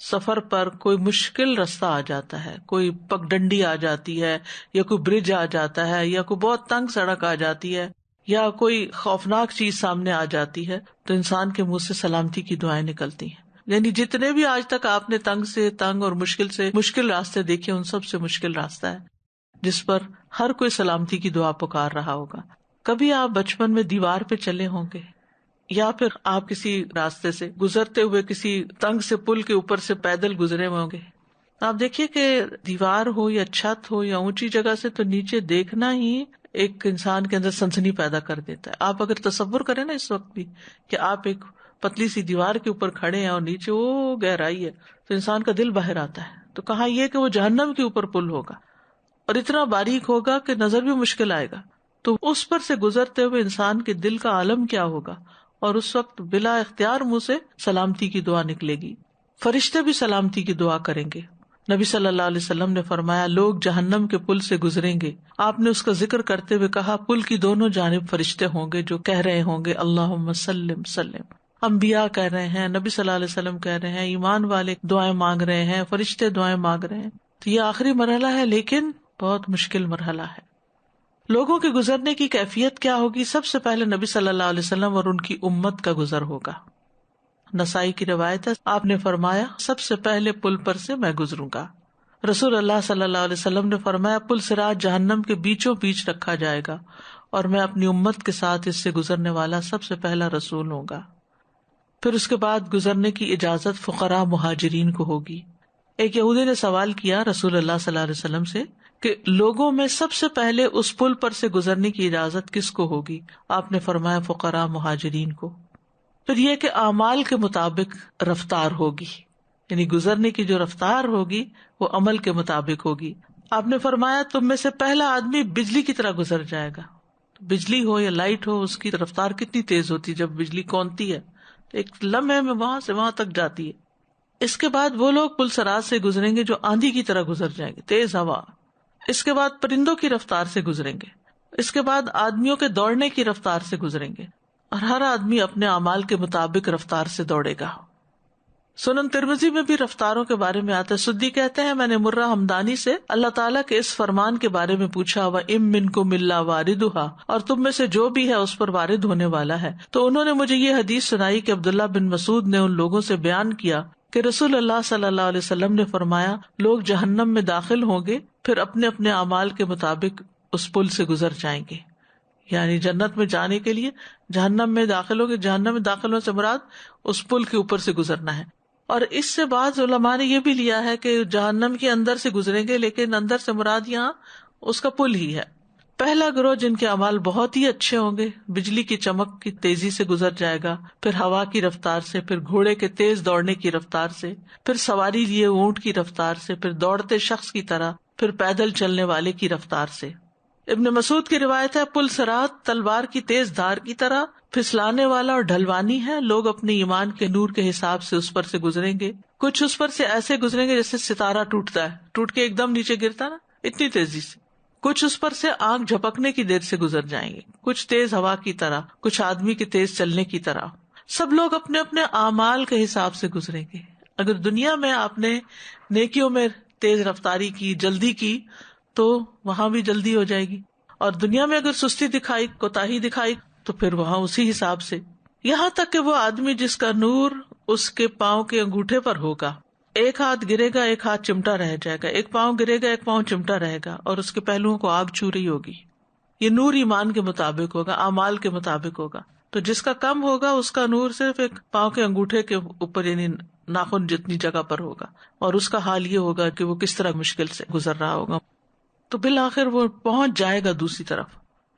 سفر پر کوئی مشکل راستہ آ جاتا ہے، کوئی پگڈنڈی آ جاتی ہے، یا کوئی برج آ جاتا ہے، یا کوئی بہت تنگ سڑک آ جاتی ہے، یا کوئی خوفناک چیز سامنے آ جاتی ہے، تو انسان کے منہ سے سلامتی کی دعائیں نکلتی ہیں. یعنی جتنے بھی آج تک آپ نے تنگ سے تنگ اور مشکل سے مشکل راستے دیکھے، ان سب سے مشکل راستہ ہے جس پر ہر کوئی سلامتی کی دعا پکار رہا ہوگا. کبھی آپ بچپن میں دیوار پہ چلے ہوں گے، یا پھر آپ کسی راستے سے گزرتے ہوئے کسی تنگ سے پل کے اوپر سے پیدل گزرے ہوئے ہوں گے. آپ دیکھیے کہ دیوار ہو یا چھت ہو یا اونچی جگہ سے تو نیچے دیکھنا ہی ایک انسان کے اندر سنسنی پیدا کر دیتا ہے. آپ اگر تصور کریں نا اس وقت بھی کہ آپ ایک پتلی سی دیوار کے اوپر کھڑے ہیں اور نیچے وہ گہرائی ہے، تو انسان کا دل باہر آتا ہے. تو کہاں یہ کہ وہ جہنم کے اوپر پل ہوگا اور اتنا باریک ہوگا کہ نظر بھی مشکل آئے گا. تو اس پر سے گزرتے ہوئے انسان کے دل کا عالم کیا ہوگا، اور اس وقت بلا اختیار منہ سے سلامتی کی دعا نکلے گی. فرشتے بھی سلامتی کی دعا کریں گے. نبی صلی اللہ علیہ وسلم نے فرمایا لوگ جہنم کے پل سے گزریں گے. آپ نے اس کا ذکر کرتے ہوئے کہا پل کی دونوں جانب فرشتے ہوں گے جو کہہ رہے ہوں گے اللہم سلم سلم. انبیاء کہہ رہے ہیں، نبی صلی اللہ علیہ وسلم کہہ رہے ہیں، ایمان والے دعائیں مانگ رہے ہیں، فرشتے دعائیں مانگ رہے ہیں. تو یہ آخری مرحلہ ہے، لیکن بہت مشکل مرحلہ ہے. لوگوں کے گزرنے کی کیفیت کیا ہوگی؟ سب سے پہلے نبی صلی اللہ علیہ وسلم اور ان کی امت کا گزر ہوگا. نسائی کی روایت ہے، آپ نے فرمایا سب سے پہلے پل پر سے میں گزروں گا. رسول اللہ صلی اللہ علیہ وسلم نے فرمایا پل صراط جہنم کے بیچوں بیچ رکھا جائے گا اور میں اپنی امت کے ساتھ اس سے گزرنے والا سب سے پہلا رسول ہوں گا. پھر اس کے بعد گزرنے کی اجازت فقراء مہاجرین کو ہوگی. ایک یہودی نے سوال کیا رسول اللہ صلی اللہ علیہ وسلم سے کہ لوگوں میں سب سے پہلے اس پل پر سے گزرنے کی اجازت کس کو ہوگی؟ آپ نے فرمایا فقراء مہاجرین کو. پھر یہ کہ اعمال کے مطابق رفتار ہوگی، یعنی گزرنے کی جو رفتار ہوگی وہ عمل کے مطابق ہوگی. آپ نے فرمایا تم میں سے پہلا آدمی بجلی کی طرح گزر جائے گا. بجلی ہو یا لائٹ ہو، اس کی رفتار کتنی تیز ہوتی ہے جب بجلی کونتی ہے، ایک لمحے میں وہاں سے وہاں تک جاتی ہے. اس کے بعد وہ لوگ پل صراط سے گزریں گے جو آندھی کی طرح گزر جائیں گے، تیز ہوا. اس کے بعد پرندوں کی رفتار سے گزریں گے. اس کے بعد آدمیوں کے دوڑنے کی رفتار سے گزریں گے، اور ہر آدمی اپنے اعمال کے مطابق رفتار سے دوڑے گا. سنن ترمذی میں بھی رفتاروں کے بارے میں آتا ہے. سدی کہتے ہیں میں نے مرہ ہمدانی سے اللہ تعالیٰ کے اس فرمان کے بارے میں پوچھا وَإِن مِّنكُمْ إِلَّا وَارِدُهَا، اور تم میں سے جو بھی ہے اس پر وارد ہونے والا ہے. تو انہوں نے مجھے یہ حدیث سنائی کہ عبداللہ بن مسعود نے ان لوگوں سے بیان کیا کہ رسول اللہ صلی اللہ علیہ وسلم نے فرمایا لوگ جہنم میں داخل ہوں گے پھر اپنے اپنے اعمال کے مطابق اس پل سے گزر جائیں گے. یعنی جنت میں جانے کے لیے جہنم میں داخل ہو گے، جہنم میں داخل ہونے سے مراد اس پل کے اوپر سے گزرنا ہے. اور اس سے بعض علماء نے یہ بھی لیا ہے کہ جہنم کے اندر سے گزریں گے، لیکن اندر سے مراد یہاں اس کا پل ہی ہے. پہلا گروہ جن کے اعمال بہت ہی اچھے ہوں گے بجلی کی چمک کی تیزی سے گزر جائے گا، پھر ہوا کی رفتار سے، پھر گھوڑے کے تیز دوڑنے کی رفتار سے، پھر سواری لیے اونٹ کی رفتار سے، پھر دوڑتے شخص کی طرح، پھر پیدل چلنے والے کی رفتار سے. ابن مسعود کی روایت ہے پل صراط تلوار کی تیز دھار کی طرح پھسلانے والا اور ڈھلوانی ہے. لوگ اپنے ایمان کے نور کے حساب سے اس پر سے گزریں گے. کچھ اس پر سے ایسے گزریں گے جیسے ستارہ ٹوٹتا ہے، ٹوٹ کے ایک دم نیچے گرتا نا، اتنی تیزی سے. کچھ اس پر سے آنکھ جھپکنے کی دیر سے گزر جائیں گے. کچھ تیز ہوا کی طرح، کچھ آدمی کے تیز چلنے کی طرح. سب لوگ اپنے اپنے اعمال کے حساب سے گزریں گے. اگر دنیا میں آپ نے نیکیوں میں تیز رفتاری کی، جلدی کی، تو وہاں بھی جلدی ہو جائے گی. اور دنیا میں اگر سستی دکھائی، کوتاہی دکھائی، تو پھر وہاں اسی حساب سے. یہاں تک کہ وہ آدمی جس کا نور اس کے پاؤں کے انگوٹھے پر ہوگا، ایک ہاتھ گرے گا ایک ہاتھ چمٹا رہ جائے گا، ایک پاؤں گرے گا ایک پاؤں چمٹا رہے گا، اور اس کے پہلوؤں کو آگ چھو رہی ہوگی. یہ نور ایمان کے مطابق ہوگا، اعمال کے مطابق ہوگا. تو جس کا کم ہوگا اس کا نور صرف ایک پاؤں کے انگوٹھے کے اوپر، یعنی ناخن جتنی جگہ پر ہوگا، اور اس کا حال یہ ہوگا کہ وہ کس طرح مشکل سے گزر رہا ہوگا. تو بالآخر وہ پہنچ جائے گا دوسری طرف.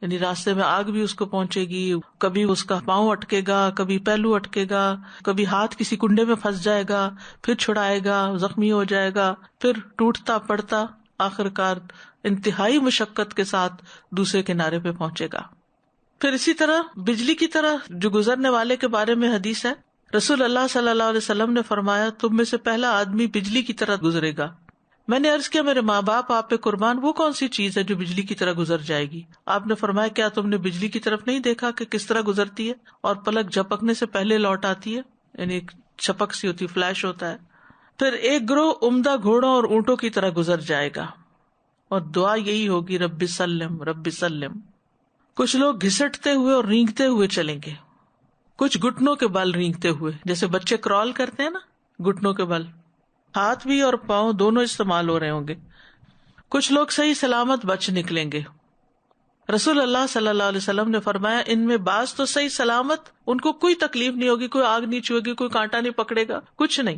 یعنی راستے میں آگ بھی اس کو پہنچے گی، کبھی اس کا پاؤں اٹکے گا، کبھی پہلو اٹکے گا، کبھی ہاتھ کسی کنڈے میں پھنس جائے گا، پھر چھڑائے گا، زخمی ہو جائے گا، پھر ٹوٹتا پڑتا آخرکار انتہائی مشقت کے ساتھ دوسرے کنارے پہ پہنچے گا. پھر اسی طرح بجلی کی طرح جو گزرنے والے کے بارے میں حدیث ہے، رسول اللہ صلی اللہ علیہ وسلم نے فرمایا تم میں سے پہلا آدمی بجلی کی طرح گزرے گا. میں نے عرض کیا میرے ماں باپ آپ پہ قربان، وہ کون سی چیز ہے جو بجلی کی طرح گزر جائے گی؟ آپ نے فرمایا کیا تم نے بجلی کی طرف نہیں دیکھا کہ کس طرح گزرتی ہے اور پلک جھپکنے سے پہلے لوٹ آتی ہے، یعنی ایک چھپک سی ہوتی، فلیش ہوتا ہے. پھر ایک گروہ عمدہ گھوڑوں اور اونٹوں کی طرح گزر جائے گا اور دعا یہی ہوگی رب سلم رب سلم. کچھ لوگ گھسٹتے ہوئے اور رینگتے ہوئے چلیں گے، کچھ گھٹنوں کے بل رینگتے ہوئے، جیسے بچے کرال کرتے ہیں نا، گھٹنوں کے بل، ہاتھ بھی اور پاؤں دونوں استعمال ہو رہے ہوں گے. کچھ لوگ صحیح سلامت بچ نکلیں گے. رسول اللہ صلی اللہ علیہ وسلم نے فرمایا ان میں بعض تو صحیح سلامت، ان کو کوئی تکلیف نہیں ہوگی، کوئی آگ نہیں چھوئے گی، کوئی کانٹا نہیں پکڑے گا، کچھ نہیں،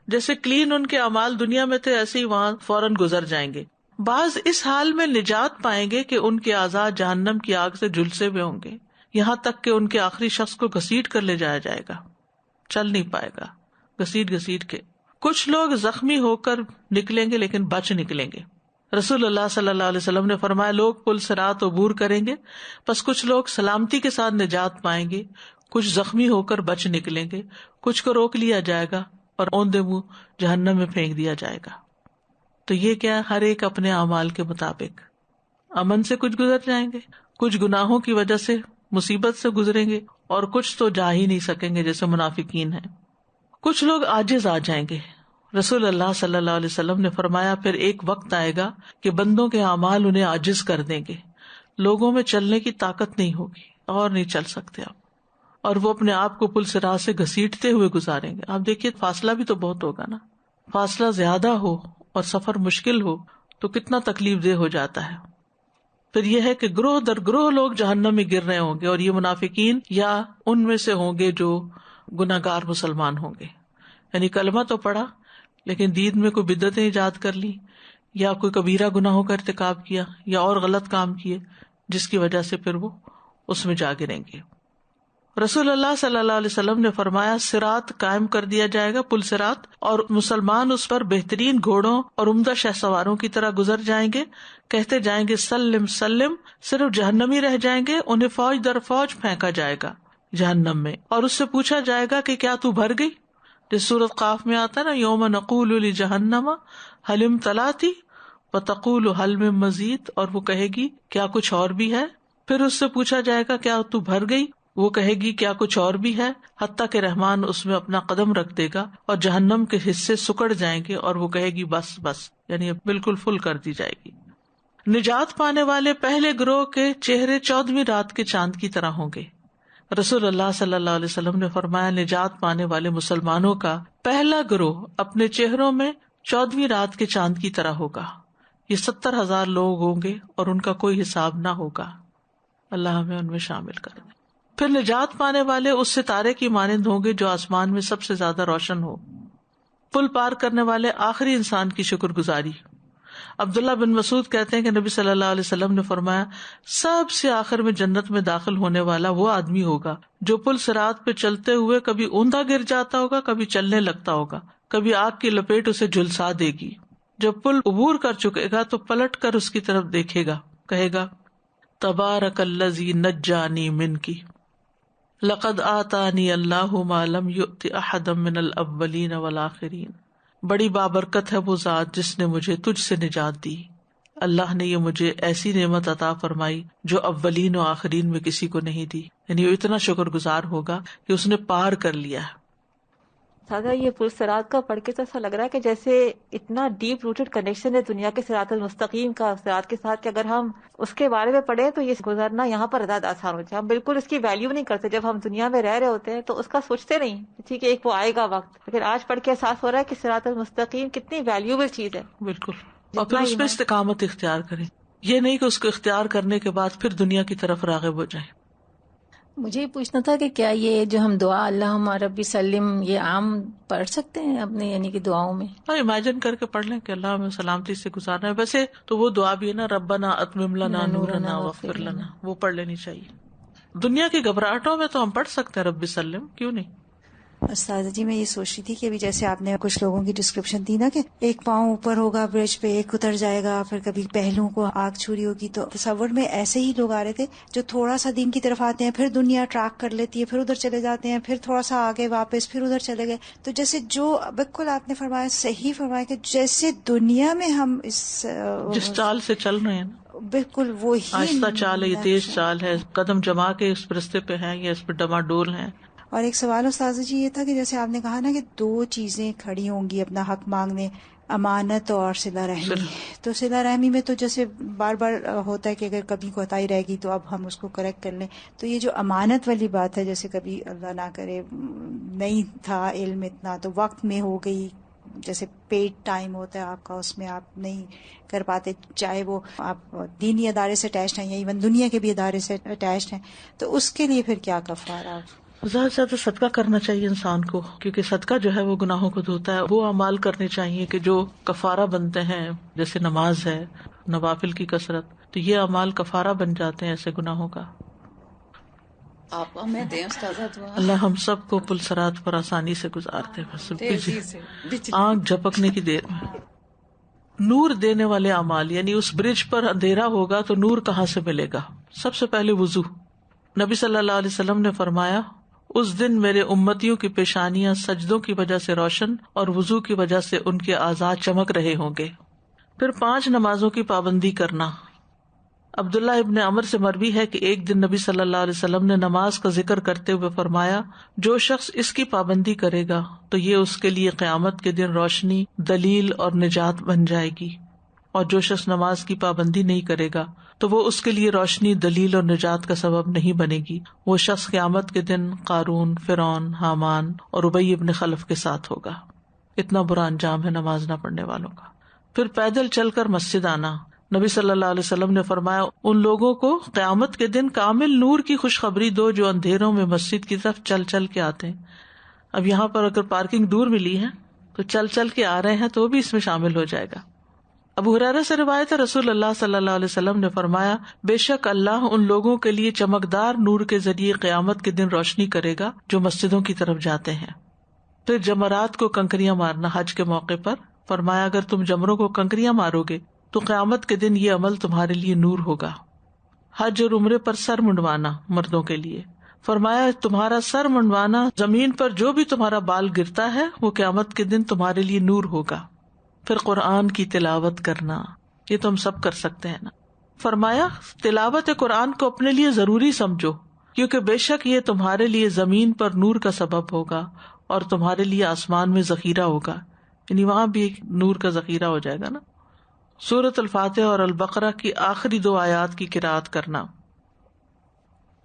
جیسے کلین ان کے اعمال دنیا میں تھے ایسے ہی وہاں فوراً گزر جائیں گے. بعض اس حال میں نجات پائیں گے کہ ان کے اعضاء جہنم کی آگ سے جھلسے ہوئے ہوں گے، یہاں تک کہ ان کے آخری شخص کو گھسیٹ کر لے جایا جائے گا، چل نہیں پائے گا گھسیٹ گھسیٹ کے. کچھ لوگ زخمی ہو کر نکلیں گے لیکن بچ نکلیں گے. رسول اللہ صلی اللہ علیہ وسلم نے فرمایا لوگ پل صراط عبور کریں گے، پس کچھ لوگ سلامتی کے ساتھ نجات پائیں گے، کچھ زخمی ہو کر بچ نکلیں گے، کچھ کو روک لیا جائے گا اور اوندے منہ جہنم میں پھینک دیا جائے گا. تو یہ کیا، ہر ایک اپنے اعمال کے مطابق امن سے کچھ گزر جائیں گے، کچھ گناہوں کی وجہ سے مصیبت سے گزریں گے اور کچھ تو جا ہی نہیں سکیں گے جیسے منافقین ہیں. کچھ لوگ عاجز آ جائیں گے. رسول اللہ صلی اللہ علیہ وسلم نے فرمایا پھر ایک وقت آئے گا کہ بندوں کے اعمال انہیں عاجز کر دیں گے، لوگوں میں چلنے کی طاقت نہیں ہوگی اور نہیں چل سکتے آپ، اور وہ اپنے آپ کو پل صراط سے گھسیٹتے ہوئے گزاریں گے. آپ دیکھیے فاصلہ بھی تو بہت ہوگا نا، فاصلہ زیادہ ہو اور سفر مشکل ہو تو کتنا تکلیف دہ ہو جاتا ہے. پھر یہ ہے کہ گروہ در گروہ لوگ جہنم میں گر رہے ہوں گے، اور یہ منافقین یا ان میں سے ہوں گے جو گناہگار مسلمان ہوں گے، یعنی کلمہ تو پڑھا لیکن دین میں کوئی بدعتیں ایجاد کر لی یا کوئی کبیرہ گناہوں کا ارتکاب کیا یا اور غلط کام کیے جس کی وجہ سے پھر وہ اس میں جا گریں گے. رسول اللہ صلی اللہ علیہ وسلم نے فرمایا صراط قائم کر دیا جائے گا، پل صراط، اور مسلمان اس پر بہترین گھوڑوں اور عمدہ شہسواروں کی طرح گزر جائیں گے، کہتے جائیں گے سلم سلم، صرف جہنمی رہ جائیں گے، انہیں فوج در فوج پھینکا جائے گا جہنم میں، اور اس سے پوچھا جائے گا کہ کیا تو بھر گئی؟ جس سورۃ قاف میں آتا ہے نا یوم نقول لجہنم حل امتلأت وتقول حل من مزید، اور وہ کہے گی کیا کچھ اور بھی ہے؟ پھر اس سے پوچھا جائے گا کیا تو بھر گئی؟ وہ کہے گی کیا کچھ اور بھی ہے، حتیٰ کہ رحمان اس میں اپنا قدم رکھ دے گا اور جہنم کے حصے سکڑ جائیں گے اور وہ کہے گی بس بس، یعنی بالکل فل کر دی جائے گی. نجات پانے والے پہلے گروہ کے چہرے 14ویں رات کے چاند کی طرح ہوں گے. رسول اللہ صلی اللہ علیہ وسلم نے فرمایا نجات پانے والے مسلمانوں کا پہلا گروہ اپنے چہروں میں 14ویں رات کے چاند کی طرح ہوگا. یہ 70,000 لوگ ہوں گے اور ان کا کوئی حساب نہ ہوگا. اللہ ہمیں ان میں شامل کر دے. پھر نجات پانے والے اس ستارے کی مانند ہوں گے جو آسمان میں سب سے زیادہ روشن ہو. پل پار کرنے والے آخری انسان کی شکر گزاری. عبداللہ بن مسعود کہتے ہیں کہ نبی صلی اللہ علیہ وسلم نے فرمایا سب سے آخر میں جنت میں داخل ہونے والا وہ آدمی ہوگا جو پل صراط پہ چلتے ہوئے کبھی اوندا گر جاتا ہوگا، کبھی چلنے لگتا ہوگا، کبھی آگ کی لپیٹ اسے جھلسا دے گی. جب پل عبور کر چکے گا تو پلٹ کر اس کی طرف دیکھے گا، کہے گا تبارک الذی نجانی منکی لقد آتانی اللہ ما لم یؤت احدا من الاولین والآخرین. بڑی بابرکت ہے وہ ذات جس نے مجھے تجھ سے نجات دی، اللہ نے یہ مجھے ایسی نعمت عطا فرمائی جو اولین و آخرین میں کسی کو نہیں دی. یعنی وہ اتنا شکر گزار ہوگا کہ اس نے پار کر لیا. سادہ یہ پل صراط کا پڑھ کے تو ایسا لگ رہا ہے کہ جیسے اتنا ڈیپ روٹڈ کنیکشن ہے دنیا کے صراط المستقیم کا صراط کے ساتھ کہ اگر ہم اس کے بارے میں پڑھیں تو یہ گزرنا یہاں پر زیادہ آسان ہو جائے. ہم بالکل اس کی ویلیو نہیں کرتے، جب ہم دنیا میں رہ رہے ہوتے ہیں تو اس کا سوچتے نہیں، ٹھیک ہے ایک وہ آئے گا وقت، لیکن آج پڑھ کے احساس ہو رہا ہے کہ صراط المستقیم کتنی ویلیوبل چیز ہے. بالکل، اور پھر اس پہ استقامت اختیار کریں، یہ نہیں کہ اس کو اختیار کرنے کے بعد پھر دنیا کی طرف راغب ہو جائیں. مجھے یہ پوچھنا تھا کہ کیا یہ جو ہم دعا اللہم ربی سلم یہ عام پڑھ سکتے ہیں اپنے یعنی کہ دعاؤں میں؟ ہاں، امیجن کر کے پڑھ لیں کہ اللہ ہمیں سلامتی سے گزارنا ہے. ویسے تو وہ دعا بھی ہے نا ربنا اتمم لنا نورنا واغفر لنا، وہ پڑھ لینی چاہیے. دنیا کی گھبراہٹوں میں تو ہم پڑھ سکتے ہیں رب سلم، کیوں نہیں. استاذہ جی میں یہ سوچ رہی تھی کہ ابھی جیسے آپ نے کچھ لوگوں کی ڈسکرپشن دی نا کہ ایک پاؤں اوپر ہوگا برج پہ، ایک اتر جائے گا، پھر کبھی پہلوؤں کو آگ چھوری ہوگی، تو تصور میں ایسے ہی لوگ آ رہے تھے جو تھوڑا سا دین کی طرف آتے ہیں، پھر دنیا ٹریک کر لیتی ہے، پھر ادھر چلے جاتے ہیں، پھر تھوڑا سا آگے واپس، پھر ادھر چلے گئے. تو جیسے جو بالکل آپ نے فرمایا، صحیح فرمایا کہ جیسے دنیا میں ہم جس چال سے چل رہے ہیں نا، بالکل وہی آہستہ چال ہے، یہ تیز چال ہے، قدم جما کے اس رستے پہ ہیں یا اس پہ ڈما ڈول ہیں. اور ایک سوال استاذہ جی یہ تھا کہ جیسے آپ نے کہا نا کہ دو چیزیں کھڑی ہوں گی اپنا حق مانگنے، امانت اور صلہ رحمی. تو صلہ رحمی میں تو جیسے بار بار ہوتا ہے کہ اگر کبھی کوتاہی رہ گئی تو اب ہم اس کو کریکٹ کر لیں. تو یہ جو امانت والی بات ہے، جیسے کبھی اللہ نہ کرے نہیں تھا علم اتنا تو وقت میں ہو گئی، جیسے پیڈ ٹائم ہوتا ہے آپ کا، اس میں آپ نہیں کر پاتے، چاہے وہ آپ دینی ادارے سے اٹیچڈ ہیں یا ایون دنیا کے بھی ادارے سے اٹیچڈ ہیں، تو اس کے لیے پھر کیا کفارہ؟ زیادہ سے زیادہ صدقہ کرنا چاہیے انسان کو، کیونکہ صدقہ جو ہے وہ گناہوں کو دھوتا ہے. وہ اعمال کرنے چاہیے کہ جو کفارہ بنتے ہیں، جیسے نماز ہے، نوافل کی کثرت، تو یہ اعمال کفارہ بن جاتے ہیں ایسے گناہوں کا. آپ ہمیں دیں استاذہ دعا. اللہ ہم سب کو پل صراط پر آسانی سے گزارتے، بس آنکھ جھپکنے کی دیر میں. نور دینے والے اعمال، یعنی اس برج پر اندھیرا ہوگا تو نور کہاں سے ملے گا؟ سب سے پہلے وضو. نبی صلی اللہ علیہ وسلم نے فرمایا، اس دن میرے امتیوں کی پیشانیاں سجدوں کی وجہ سے روشن اور وضو کی وجہ سے ان کے اعضاء چمک رہے ہوں گے. پھر 5 نمازوں کی پابندی کرنا. عبداللہ ابن عمر سے مروی ہے کہ ایک دن نبی صلی اللہ علیہ وسلم نے نماز کا ذکر کرتے ہوئے فرمایا، جو شخص اس کی پابندی کرے گا تو یہ اس کے لیے قیامت کے دن روشنی، دلیل اور نجات بن جائے گی، اور جو شخص نماز کی پابندی نہیں کرے گا تو وہ اس کے لیے روشنی، دلیل اور نجات کا سبب نہیں بنے گی. وہ شخص قیامت کے دن قارون، فرعون، حامان اور ابی ابن خلف کے ساتھ ہوگا. اتنا برا انجام ہے نماز نہ پڑھنے والوں کا. پھر پیدل چل کر مسجد آنا. نبی صلی اللہ علیہ وسلم نے فرمایا، ان لوگوں کو قیامت کے دن کامل نور کی خوشخبری دو جو اندھیروں میں مسجد کی طرف چل چل کے آتے ہیں. اب یہاں پر اگر پارکنگ دور ملی ہے تو چل چل کے آ رہے ہیں تو بھی اس میں شامل ہو جائے گا. ابو ہریرہ سے روایت ہے، رسول اللہ صلی اللہ علیہ وسلم نے فرمایا، بے شک اللہ ان لوگوں کے لیے چمکدار نور کے ذریعے قیامت کے دن روشنی کرے گا جو مسجدوں کی طرف جاتے ہیں. پھر جمرات کو کنکریاں مارنا. حج کے موقع پر فرمایا، اگر تم جمروں کو کنکریاں مارو گے تو قیامت کے دن یہ عمل تمہارے لیے نور ہوگا. حج اور عمرے پر سر منڈوانا مردوں کے لیے. فرمایا، تمہارا سر منڈوانا، زمین پر جو بھی تمہارا بال گرتا ہے وہ قیامت کے دن تمہارے لیے نور ہوگا. پھر قرآن کی تلاوت کرنا، یہ تو ہم سب کر سکتے ہیں نا. فرمایا، تلاوت قرآن کو اپنے لیے ضروری سمجھو، کیونکہ بے شک یہ تمہارے لیے زمین پر نور کا سبب ہوگا اور تمہارے لیے آسمان میں ذخیرہ ہوگا، یعنی وہاں بھی نور کا ذخیرہ ہو جائے گا نا. سورۃ الفاتحہ اور البقرہ کی آخری 2 آیات کی قرأت کرنا.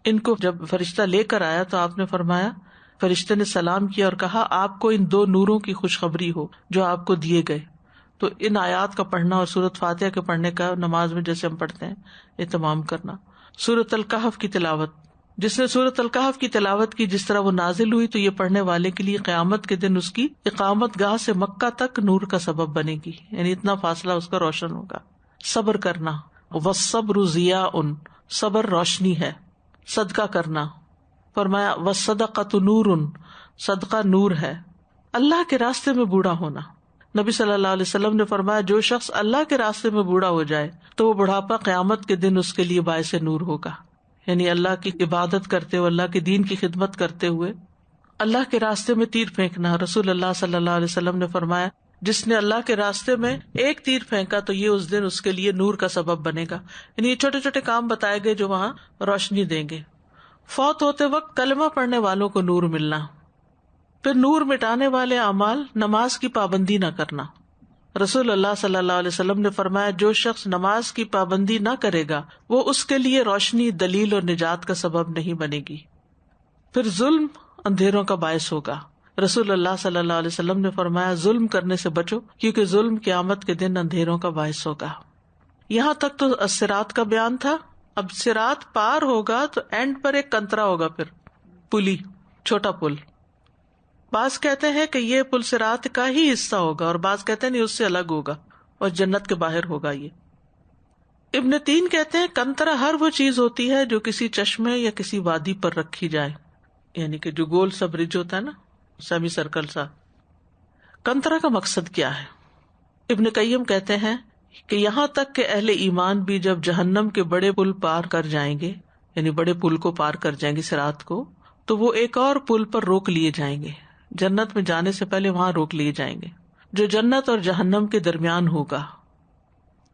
ان کو جب فرشتہ لے کر آیا تو آپ نے فرمایا، فرشتے نے سلام کیا اور کہا، آپ کو ان 2 نوروں کی خوشخبری ہو جو آپ کو دیے گئے. تو ان آیات کا پڑھنا اور سورۃ فاتحہ کے پڑھنے کا نماز میں جیسے ہم پڑھتے ہیں اہتمام کرنا. سورۃ الکہف کی تلاوت. جس نے سورۃ الکہف کی تلاوت کی جس طرح وہ نازل ہوئی تو یہ پڑھنے والے کے لیے قیامت کے دن اس کی اقامت گاہ سے مکہ تک نور کا سبب بنے گی، یعنی اتنا فاصلہ اس کا روشن ہوگا. صبر کرنا. والصبر ضیاء، صبر روشنی ہے. صدقہ کرنا. فرمایا، والصدقۃ نور، صدقہ نور ہے. اللہ کے راستے میں بوڑھا ہونا. نبی صلی اللہ علیہ وسلم نے فرمایا، جو شخص اللہ کے راستے میں بوڑھا ہو جائے تو وہ بڑھاپا قیامت کے دن اس کے لیے باعث نور ہوگا. یعنی اللہ کی عبادت کرتے ہوئے، اللہ کے دین کی خدمت کرتے ہوئے اللہ کے راستے میں تیر پھینکنا. رسول اللہ صلی اللہ علیہ وسلم نے فرمایا، جس نے اللہ کے راستے میں ایک تیر پھینکا تو یہ اس دن اس کے لیے نور کا سبب بنے گا. یعنی یہ چھوٹے چھوٹے کام بتائے گئے جو وہاں روشنی دیں گے. فوت ہوتے وقت کلمہ پڑھنے والوں کو نور ملنا. پھر نور مٹانے والے اعمال، نماز کی پابندی نہ کرنا. رسول اللہ صلی اللہ علیہ وسلم نے فرمایا، جو شخص نماز کی پابندی نہ کرے گا وہ اس کے لیے روشنی، دلیل اور نجات کا سبب نہیں بنے گی. پھر ظلم اندھیروں کا باعث ہوگا. رسول اللہ صلی اللہ علیہ وسلم نے فرمایا، ظلم کرنے سے بچو کیونکہ ظلم قیامت کے دن اندھیروں کا باعث ہوگا. یہاں تک تو الصراط کا بیان تھا. اب صراط پار ہوگا تو اینڈ پر ایک کنترا ہوگا، پھر پلی، چھوٹا پل. بعض کہتے ہیں کہ یہ پل صراط کا ہی حصہ ہوگا اور بعض کہتے ہیں نہیں، اس سے الگ ہوگا اور جنت کے باہر ہوگا. یہ ابن تین کہتے ہیں کنترا ہر وہ چیز ہوتی ہے جو کسی چشمے یا کسی وادی پر رکھی جائے، یعنی کہ جو گول سا برج ہوتا ہے نا، سیمی سرکل سا. کنترا کا مقصد کیا ہے؟ ابن قیم کہتے ہیں کہ یہاں تک کہ اہل ایمان بھی جب جہنم کے بڑے پل پار کر جائیں گے، یعنی بڑے پل کو پار کر جائیں گے صراط کو، تو وہ ایک اور پل پر روک لیے جائیں گے. جنت میں جانے سے پہلے وہاں روک لیے جائیں گے جو جنت اور جہنم کے درمیان ہوگا.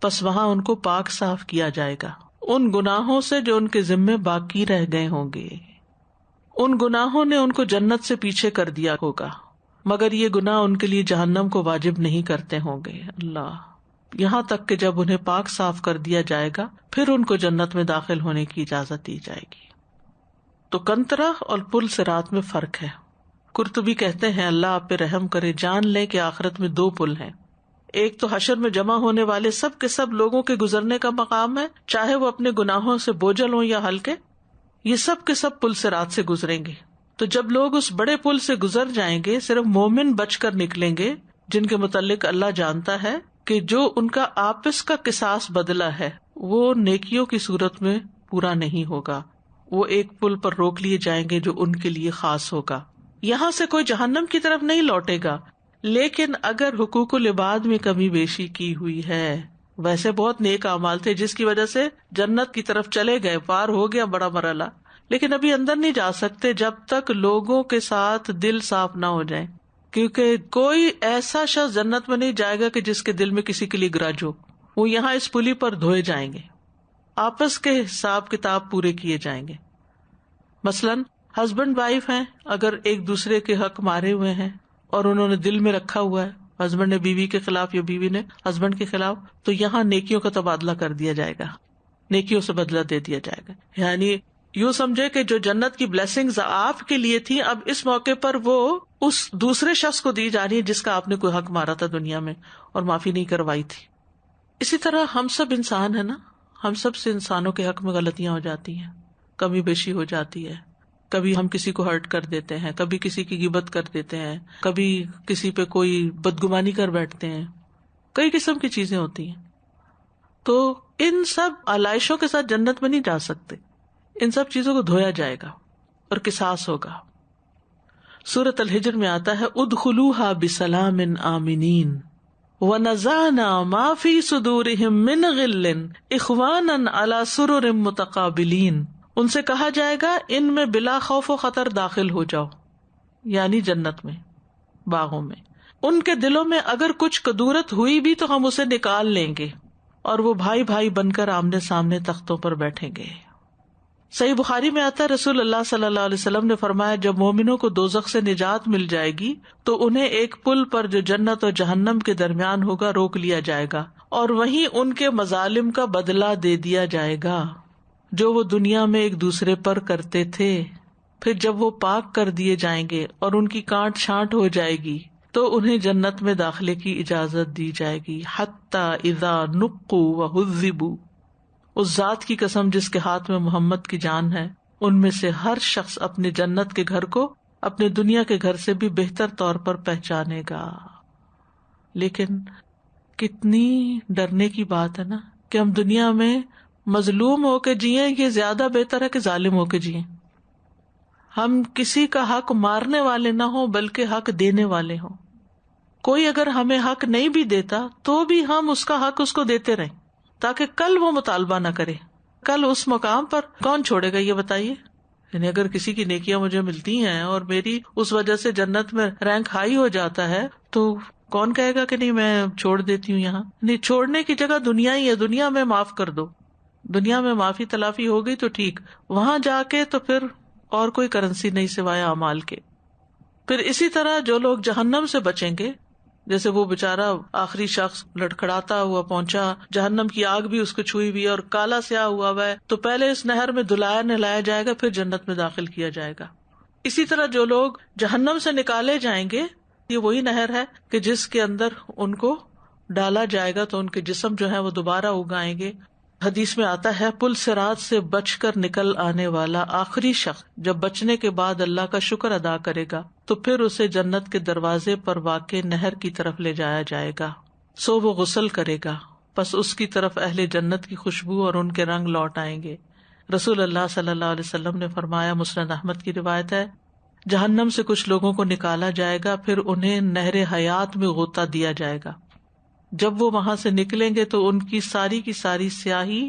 پس وہاں ان کو پاک صاف کیا جائے گا ان گناہوں سے جو ان کے ذمے باقی رہ گئے ہوں گے. ان گناہوں نے ان کو جنت سے پیچھے کر دیا ہوگا، مگر یہ گناہ ان کے لیے جہنم کو واجب نہیں کرتے ہوں گے. اللہ، یہاں تک کہ جب انہیں پاک صاف کر دیا جائے گا پھر ان کو جنت میں داخل ہونے کی اجازت دی جائے گی. تو کنترا اور پل صراط میں فرق ہے. قرطبی کہتے ہیں اللہ آپ پہ رحم کرے، جان لیں کہ آخرت میں 2 پل ہیں. ایک تو حشر میں جمع ہونے والے سب کے سب لوگوں کے گزرنے کا مقام ہے، چاہے وہ اپنے گناہوں سے بوجھل ہوں یا ہلکے، یہ سب کے سب پل صراط سے گزریں گے. تو جب لوگ اس بڑے پل سے گزر جائیں گے، صرف مومن بچ کر نکلیں گے جن کے متعلق اللہ جانتا ہے کہ جو ان کا آپس کا قصاص بدلہ ہے وہ نیکیوں کی صورت میں پورا نہیں ہوگا. وہ ایک پل پر روک لیے جائیں گے جو ان کے لیے خاص ہوگا. یہاں سے کوئی جہنم کی طرف نہیں لوٹے گا، لیکن اگر حقوق العباد میں کمی بیشی کی ہوئی ہے، ویسے بہت نیک اعمال تھے جس کی وجہ سے جنت کی طرف چلے گئے، پار ہو گیا بڑا مرحلہ، لیکن ابھی اندر نہیں جا سکتے جب تک لوگوں کے ساتھ دل صاف نہ ہو جائے، کیونکہ کوئی ایسا شخص جنت میں نہیں جائے گا کہ جس کے دل میں کسی کے لیے گرج ہو. وہ یہاں اس پلی پر دھوئے جائیں گے، آپس کے حساب کتاب پورے کیے جائیں گے. مثلاً ہسبینڈ وائف ہیں، اگر ایک دوسرے کے حق مارے ہوئے ہیں اور انہوں نے دل میں رکھا ہوا ہے، ہسبینڈ نے بیوی کے خلاف یا بیوی نے ہسبینڈ کے خلاف، تو یہاں نیکیوں کا تبادلہ کر دیا جائے گا، نیکیوں سے بدلہ دے دیا جائے گا. یعنی یوں سمجھے کہ جو جنت کی بلیسنگز آپ کے لیے تھی، اب اس موقع پر وہ اس دوسرے شخص کو دی جا رہی ہے جس کا آپ نے کوئی حق مارا تھا دنیا میں اور معافی نہیں کروائی تھی. اسی طرح ہم سب انسان ہیں نا، ہم سب سے انسانوں کے حق میں غلطیاں ہو جاتی ہیں، کمی بیشی ہو جاتی ہے. کبھی ہم کسی کو ہرٹ کر دیتے ہیں، کبھی کسی کی غیبت کر دیتے ہیں، کبھی کسی پہ کوئی بدگمانی کر بیٹھتے ہیں، کئی قسم کی چیزیں ہوتی ہیں. تو ان سب علائشوں کے ساتھ جنت میں نہیں جا سکتے، ان سب چیزوں کو دھویا جائے گا اور قصاص ہوگا. سورۃ الحجر میں آتا ہے ادخلوها بسلام آمنین وَنَزَعْنَا مَا فِي صُدُورِهِم مِّنْ غِلٍّ إِخْوَانًا عَلَى سُرُرٍ مُتَقَابِلِينَ. ان سے کہا جائے گا ان میں بلا خوف و خطر داخل ہو جاؤ، یعنی جنت میں، باغوں میں. ان کے دلوں میں اگر کچھ کدورت ہوئی بھی تو ہم اسے نکال لیں گے، اور وہ بھائی بھائی بن کر آمنے سامنے تختوں پر بیٹھیں گے. صحیح بخاری میں آتا ہے رسول اللہ صلی اللہ علیہ وسلم نے فرمایا جب مومنوں کو دوزخ سے نجات مل جائے گی تو انہیں ایک پل پر جو جنت اور جہنم کے درمیان ہوگا روک لیا جائے گا، اور وہیں ان کے مظالم کا بدلہ دے دیا جائے گا جو وہ دنیا میں ایک دوسرے پر کرتے تھے. پھر جب وہ پاک کر دیے جائیں گے اور ان کی کانٹ چھانٹ ہو جائے گی تو انہیں جنت میں داخلے کی اجازت دی جائے گی. حتی اذا نقوا وہذبوا. اس ذات کی قسم جس کے ہاتھ میں محمد کی جان ہے، ان میں سے ہر شخص اپنے جنت کے گھر کو اپنے دنیا کے گھر سے بھی بہتر طور پر پہچانے گا. لیکن کتنی ڈرنے کی بات ہے نا کہ ہم دنیا میں مظلوم ہو کے جیئیں، یہ زیادہ بہتر ہے کہ ظالم ہو کے جیئیں. ہم کسی کا حق مارنے والے نہ ہوں بلکہ حق دینے والے ہوں. کوئی اگر ہمیں حق نہیں بھی دیتا تو بھی ہم اس کا حق اس کو دیتے رہیں تاکہ کل وہ مطالبہ نہ کرے. کل اس مقام پر کون چھوڑے گا یہ بتائیے؟ یعنی اگر کسی کی نیکیاں مجھے ملتی ہیں اور میری اس وجہ سے جنت میں رینک ہائی ہو جاتا ہے تو کون کہے گا کہ نہیں میں چھوڑ دیتی ہوں. یہاں نہیں، چھوڑنے کی جگہ دنیا ہی ہے، دنیا میں معاف کر دو، دنیا میں معافی تلافی ہو گئی تو ٹھیک، وہاں جا کے تو پھر اور کوئی کرنسی نہیں سوائے اعمال کے. پھر اسی طرح جو لوگ جہنم سے بچیں گے، جیسے وہ بےچارا آخری شخص لڑکھڑاتا ہوا پہنچا، جہنم کی آگ بھی اس کو چھوئی ہوئی اور کالا سیاہ ہوا ہے، تو پہلے اس نہر میں دھلایا نہلایا جائے گا، پھر جنت میں داخل کیا جائے گا. اسی طرح جو لوگ جہنم سے نکالے جائیں گے، یہ وہی نہر ہے کہ جس کے اندر ان کو ڈالا جائے گا تو ان کے جسم جو ہے وہ دوبارہ اگائیں گے. حدیث میں آتا ہے پل صراط سے بچ کر نکل آنے والا آخری شخص جب بچنے کے بعد اللہ کا شکر ادا کرے گا تو پھر اسے جنت کے دروازے پر واقع نہر کی طرف لے جایا جائے گا. سو وہ غسل کرے گا، پس اس کی طرف اہل جنت کی خوشبو اور ان کے رنگ لوٹ آئیں گے. رسول اللہ صلی اللہ علیہ وسلم نے فرمایا، مسند احمد کی روایت ہے، جہنم سے کچھ لوگوں کو نکالا جائے گا، پھر انہیں نہر حیات میں غوطہ دیا جائے گا. جب وہ وہاں سے نکلیں گے تو ان کی ساری سیاہی،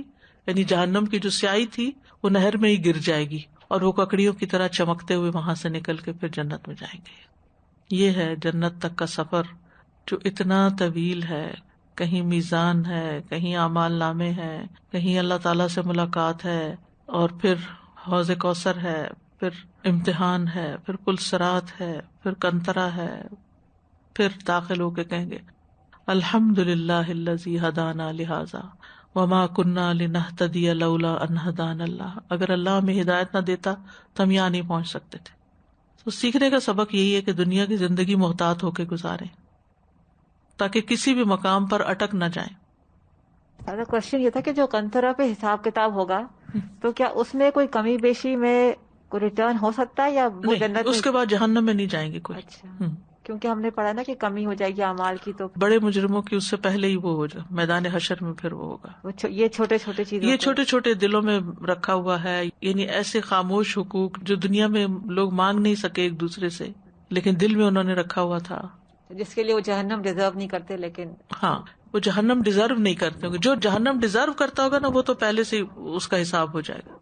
یعنی جہنم کی جو سیاہی تھی وہ نہر میں ہی گر جائے گی، اور وہ ککڑیوں کی طرح چمکتے ہوئے وہاں سے نکل کے پھر جنت میں جائیں گے. یہ ہے جنت تک کا سفر جو اتنا طویل ہے. کہیں میزان ہے، کہیں اعمال نامے ہیں، کہیں اللہ تعالیٰ سے ملاقات ہے، اور پھر حوض کوثر ہے، پھر امتحان ہے، پھر پل صراط ہے، پھر کنترا ہے، پھر داخل ہو کے کہیں گے الحمد للہ الذی ہدانا لہذا وما کنا لنہتدی لولا ان ہدانا اللہ. اگر اللہ ہمیں ہدایت نہ دیتا تو ہم یہاں نہیں پہنچ سکتے تھے. تو سیکھنے کا سبق یہی ہے کہ دنیا کی زندگی محتاط ہو کے گزاریں تاکہ کسی بھی مقام پر اٹک نہ جائیں. کوشچن یہ تھا کہ جو کنترا پہ حساب کتاب ہوگا تو کیا اس میں کوئی کمی بیشی میں کوئی ریٹرن ہو سکتا ہے، یا وہ نہیں، جنت اس کے بعد جہنم میں نہیں جائیں گے کوئی. اچھا، کیونکہ ہم نے پڑھا نا کہ کمی ہو جائے گی اعمال کی، تو بڑے مجرموں کی اس سے پہلے ہی وہ ہو جائے میدان حشر میں، پھر وہ ہوگا. یہ چھوٹے چھوٹے چیزوں یہ چھوٹے چھوٹے دلوں میں رکھا ہوا ہے، یعنی ایسے خاموش حقوق جو دنیا میں لوگ مانگ نہیں سکے ایک دوسرے سے، لیکن دل میں انہوں نے رکھا ہوا تھا، جس کے لیے وہ جہنم ڈیزرو نہیں کرتے. لیکن ہاں، وہ جہنم ڈیزرو نہیں کرتے ہوں گے. جو جہنم ڈیزرو کرتا ہوگا نا وہ تو پہلے سے اس کا حساب ہو جائے گا.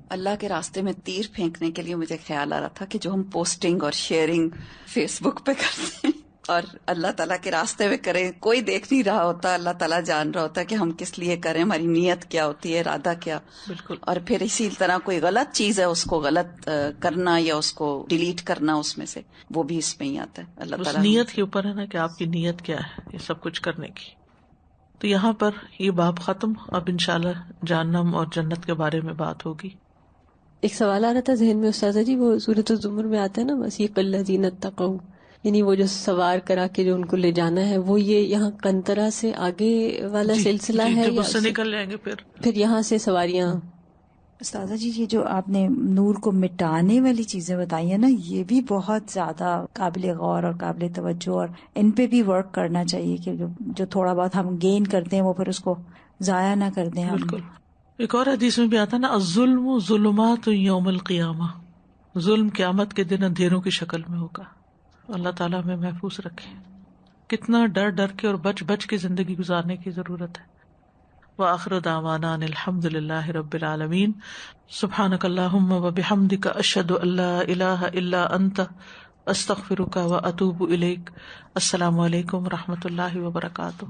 اللہ کے راستے میں تیر پھینکنے کے لیے مجھے خیال آ رہا تھا کہ جو ہم پوسٹنگ اور شیئرنگ فیس بک پہ کرتے ہیں اور اللہ تعالیٰ کے راستے میں کریں، کوئی دیکھ نہیں رہا ہوتا، اللہ تعالیٰ جان رہا ہوتا ہے کہ ہم کس لیے کریں، ہماری نیت کیا ہوتی ہے، ارادہ کیا. بالکل. اور پھر اسی طرح کوئی غلط چیز ہے اس کو غلط کرنا یا اس کو ڈیلیٹ کرنا اس میں سے، وہ بھی اس میں ہی آتا ہے. اللہ اس تعالیٰ نیت کے اوپر ہے نا کہ آپ کی نیت کیا ہے یہ سب کچھ کرنے کی. تو یہاں پر یہ باب ختم. اب انشاءاللہ جہنم اور جنت کے بارے میں بات ہوگی. ایک سوال آ رہا تھا ذہن میں استاذہ جی، وہ سورۃ الزمر میں آتا ہے نا وسیق الذین اتقوا، یعنی وہ جو سوار کرا کے جو ان کو لے جانا ہے، وہ یہ یہاں کنترا سے آگے والا سلسلہ ہے جب یا اس سے نکل جائیں گے پھر یہاں سے سواریاں؟ استاذہ جی یہ جو آپ نے نور کو مٹانے والی چیزیں بتائی ہیں نا، یہ بھی بہت زیادہ قابل غور اور قابل توجہ، اور ان پہ بھی ورک کرنا چاہیے کہ جو تھوڑا بہت ہم گین کرتے ہیں وہ پھر اس کو ضائع نہ کر دیں. بالکل. ایک اور حدیث میں بھی آتا ہے نا الظلم ظلمات یوم القیامہ، ظلم قیامت کے دن اندھیروں کی شکل میں ہوگا. اللہ تعالیٰ ہمیں محفوظ رکھے. کتنا ڈر ڈر کے اور بچ بچ کے زندگی گزارنے کی ضرورت ہے. وآخر دعوانا ان الحمد للہ رب العالمین. سبحانک اللہم وبحمدک اشہد ان لا الہ الا انت استغفرک واتوب الیک. السلام علیکم ورحمۃ اللہ وبرکاتہ.